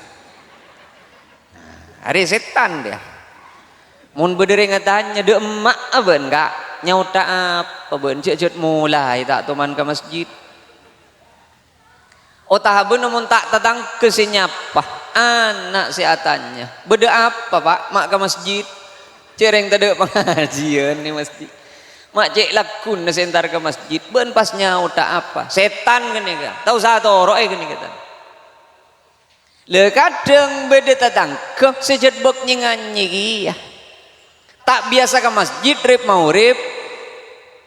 Hari setan dia. Mun berdiri ngatanya de emak aben kak nyauta apa ben cek mulai tak teman ke masjid. Otah ben mun tak tatang ke sinyapa anak si atanya. Beda apa pak mak ke masjid. Cereng tade pengajian ni masjid. Mak cek lakun sentar ke masjid ben pas nyauta apa setan gini kan. Tahu satu roe gini kata. Le kadang beda tatang ke sejat bek nyanyi ya. Tak biasa ke masjid rip maurip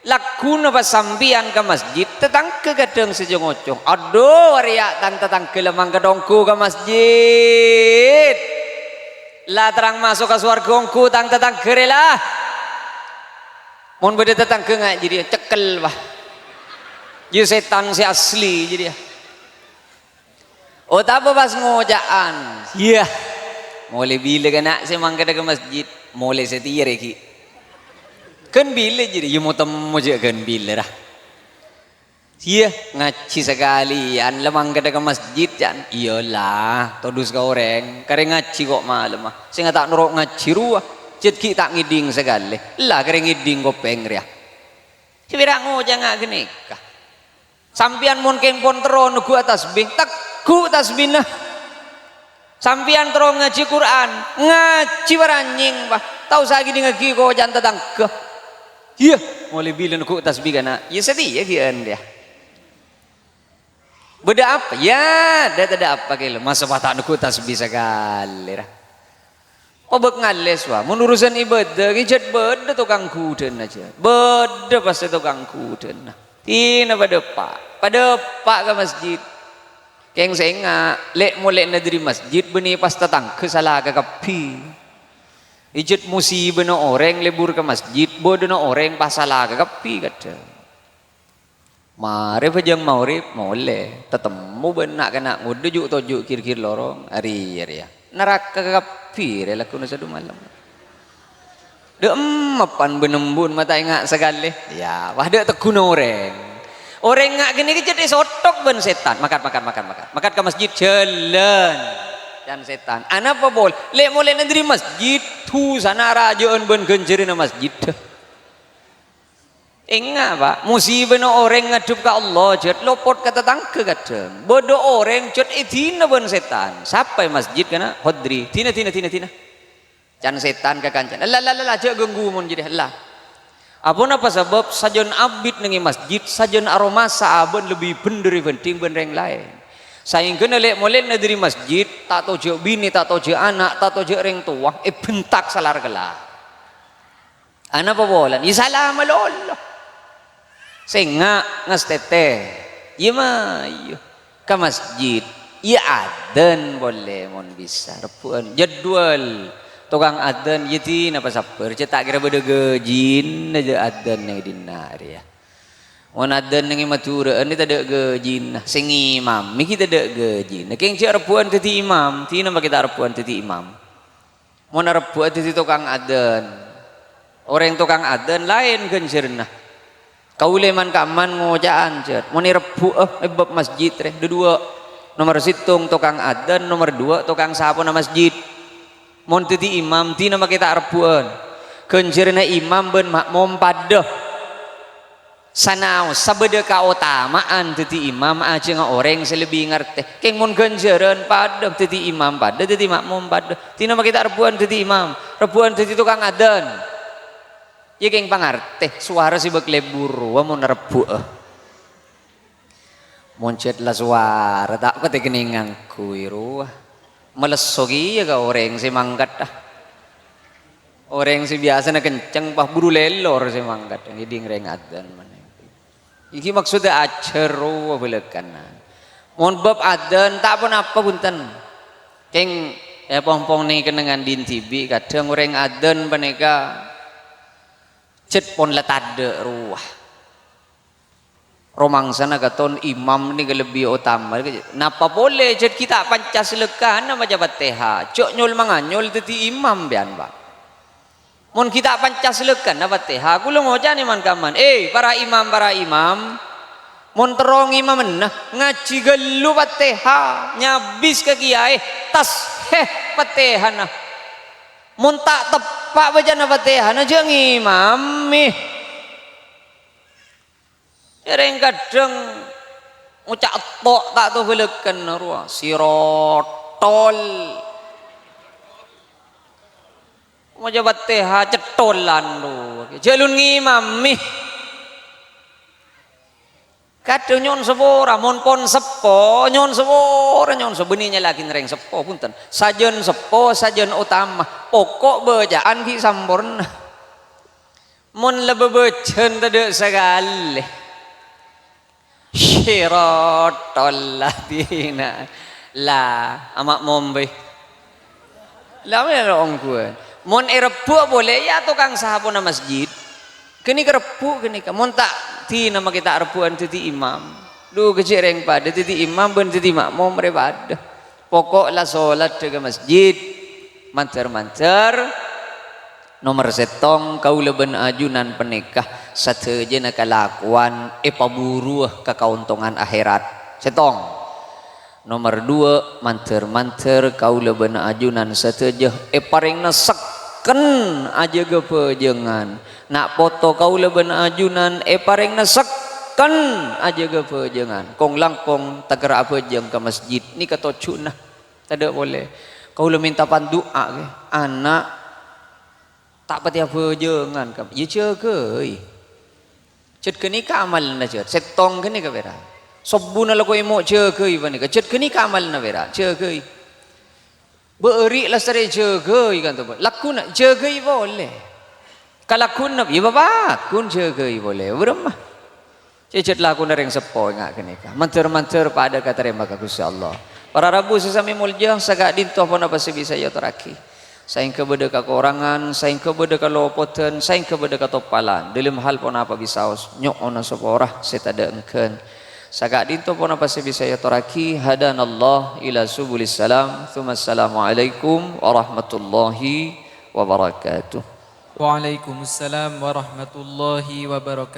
lakuna pas sambian ke masjid tetang ke kadang sejong ocong aduh riak tan tetang ke lemang kedongku ke masjid lah terang masuk ke suargongku tang tetang ke rela mun beda tetang ke ngak jadi cekel bah jadi setan si asli jadi oh tak apa pas ngojaan iya mulai bila kena saya mangkada ke masjid mulai setir ki kan bila jadi you mau temu je kan bila dah iya ngaji sekali an lemang kada ke masjid kan iyalah todus ka orang kare ngaji kok malam ah sing tak norok ngaji ruah jet ki tak ngiding sekali lah kare ngiding kopeng ria kira ngojang ngak gini kah sampian mun keng pon teron gua tasbih tak ku tasbih nah sampian terong ngaji Quran ngaji baranying bah tahu sagi di ngaji ko jantan tangke iya mulai bilang ku tasbih kana ya sedih ya kian dia beda apa ya ada apa kilo masa batak ku tasbih sekali lah obek ngales wah menurusan ibadah kijat beda tukang kuden aja beda pasti tukang kuden tina pada pak ke masjid keng senga lek mulai nadri masjid beni pas tatang kesalah ke kapi ijit musibah no orang lebur ke masjid bodoh no orang pasalah ke kapi kata mari pajang maurib boleh tetemu benak kena ngudu juk tojuk kir lorong hari ya neraka ke kapi rela kuno sadu malam de mapan benembun mata ingat sekali ya wah de tekun orang ngak gini jadi sotok ben setan makan ke masjid jalan dan setan anak apa bol lek mulai negeri masjid tu sana rajaan ben genjerin masjid ingat pak musibah no orang ngadup ke Allah jet lopot kata tangke kadang bodoh orang jet itina ben setan sampai masjid kana hodri tina can setan ke kancan lah jek ganggu mun jadi lah apun apa sebab sajon abid nengi masjid sajon aroma saabon lebih bener penting bener yang lain sehingga nelek molek dari masjid tak tahu je bini tak tahu je anak tak tahu je orang tua bentak salar gelah anak apa bolan ya salam Allah sehingga ngastete iya mah ke masjid ya adzan boleh mon bisa repuan jadwal tukang adzan yati napa saper cetak kira beda gejin aja adzan yang dinar ya mon adzan yang maturaan ni tak ada gejin sing imam mi kita ada gejin keng cek repuan teti imam tina nama kita repuan teti imam mon repuan teti tukang adzan orang tukang adzan lain gencerna kauleman kaman ngojaan cer mon repu bab masjid reh dua nomor situng tukang adzan nomor dua tukang sapu na masjid mon titi imam ti nama kita arpuan kencerna imam ben makmum pada sanau sabeda kautamaan titi imam aja nga orang selebih ngerti keng mon kenceran pada titi imam pada titi makmum pada ti nama kita arpuan titi imam arpuan titi tukang adzan ya keng pangarteh suara si beklebur wa mon repu moncet la suara tak pati keningang kuiru melesogi ya ka orang si mangkat orang si biasa na kenceng bah buru lelor si mangkat jadi ngereng adzan mana iki maksudnya ajaru belekan mon bab adzan tak pun apa punten keng ya pompong nih kenangan din tibi kadang orang adzan paneka cet pon latade ruah romang sana katon imam ni lebih utama napa boleh jad kita Pancasila nama jabat teha cok nyol manganyol teti imam bian ba mon kita Pancasila nama teha kulo ngojani man kaman para imam mon terong imam nah ngaji gelu pateha nyabis ke kiai tas pateha nah mon tak tepak bajana pateha nah jeung imam yang kadang ngucak tok tak tu belekan ruah sirotol mau jabat teha cetolan tu jalun ngimam kadang nyon sepora mon pon sepo nyon sepora nyon sebeninya lagi nereng sepo punten sajen sepo sajen utama pokok bejaan ki sampurna mon lebe becen tade segale Syirotol ladina lah amak mombe lah mana orang kuat mon repu boleh ya tukang sahabu na masjid kini kerepu kini mon tak ti nama kita repuan titi imam lu kecereng pada titi imam ben titi makmum mereka pokok lah solat ke masjid manter nomor setong kau leben ajunan penikah sateja na kalakuan paburuh kekauntungan akhirat setong nomor dua manter kau leben ajunan sateja paring neseken aja gepejengan nak foto kau leben ajunan paring neseken aja gepejengan kong langkong tager apa jeng ke masjid ni kata cuna tidak boleh kau le minta pandoa ke anak tak pati apa jangan kam ya cegai cet kini ka amal na cet setong kini ka vera sobuna la ko emo cegai bani ka cet kini ka amal na vera cegai beuri la sare cegai kan tu lakuna cegai boleh kalakun na ya baba kun cegai boleh beremah cet lakun reng sepo ngak kini ka manter pada kata remba ka Gusti Allah para rabu sesami mulja sagak dinto pun apa sebisa ya teraki saing kepada kekurangan, saing kepada kelopotan, saing kepada ketopalan. Dalam hal pun apa bisa nyok ona seporah setada engken. Sagak dinto pun apa sebisa ya toraki. Hadanallah ila subulis salam. Assalamualaikum warahmatullahi wabarakatuh. Waalaikumsalam warahmatullahi wabarakatuh.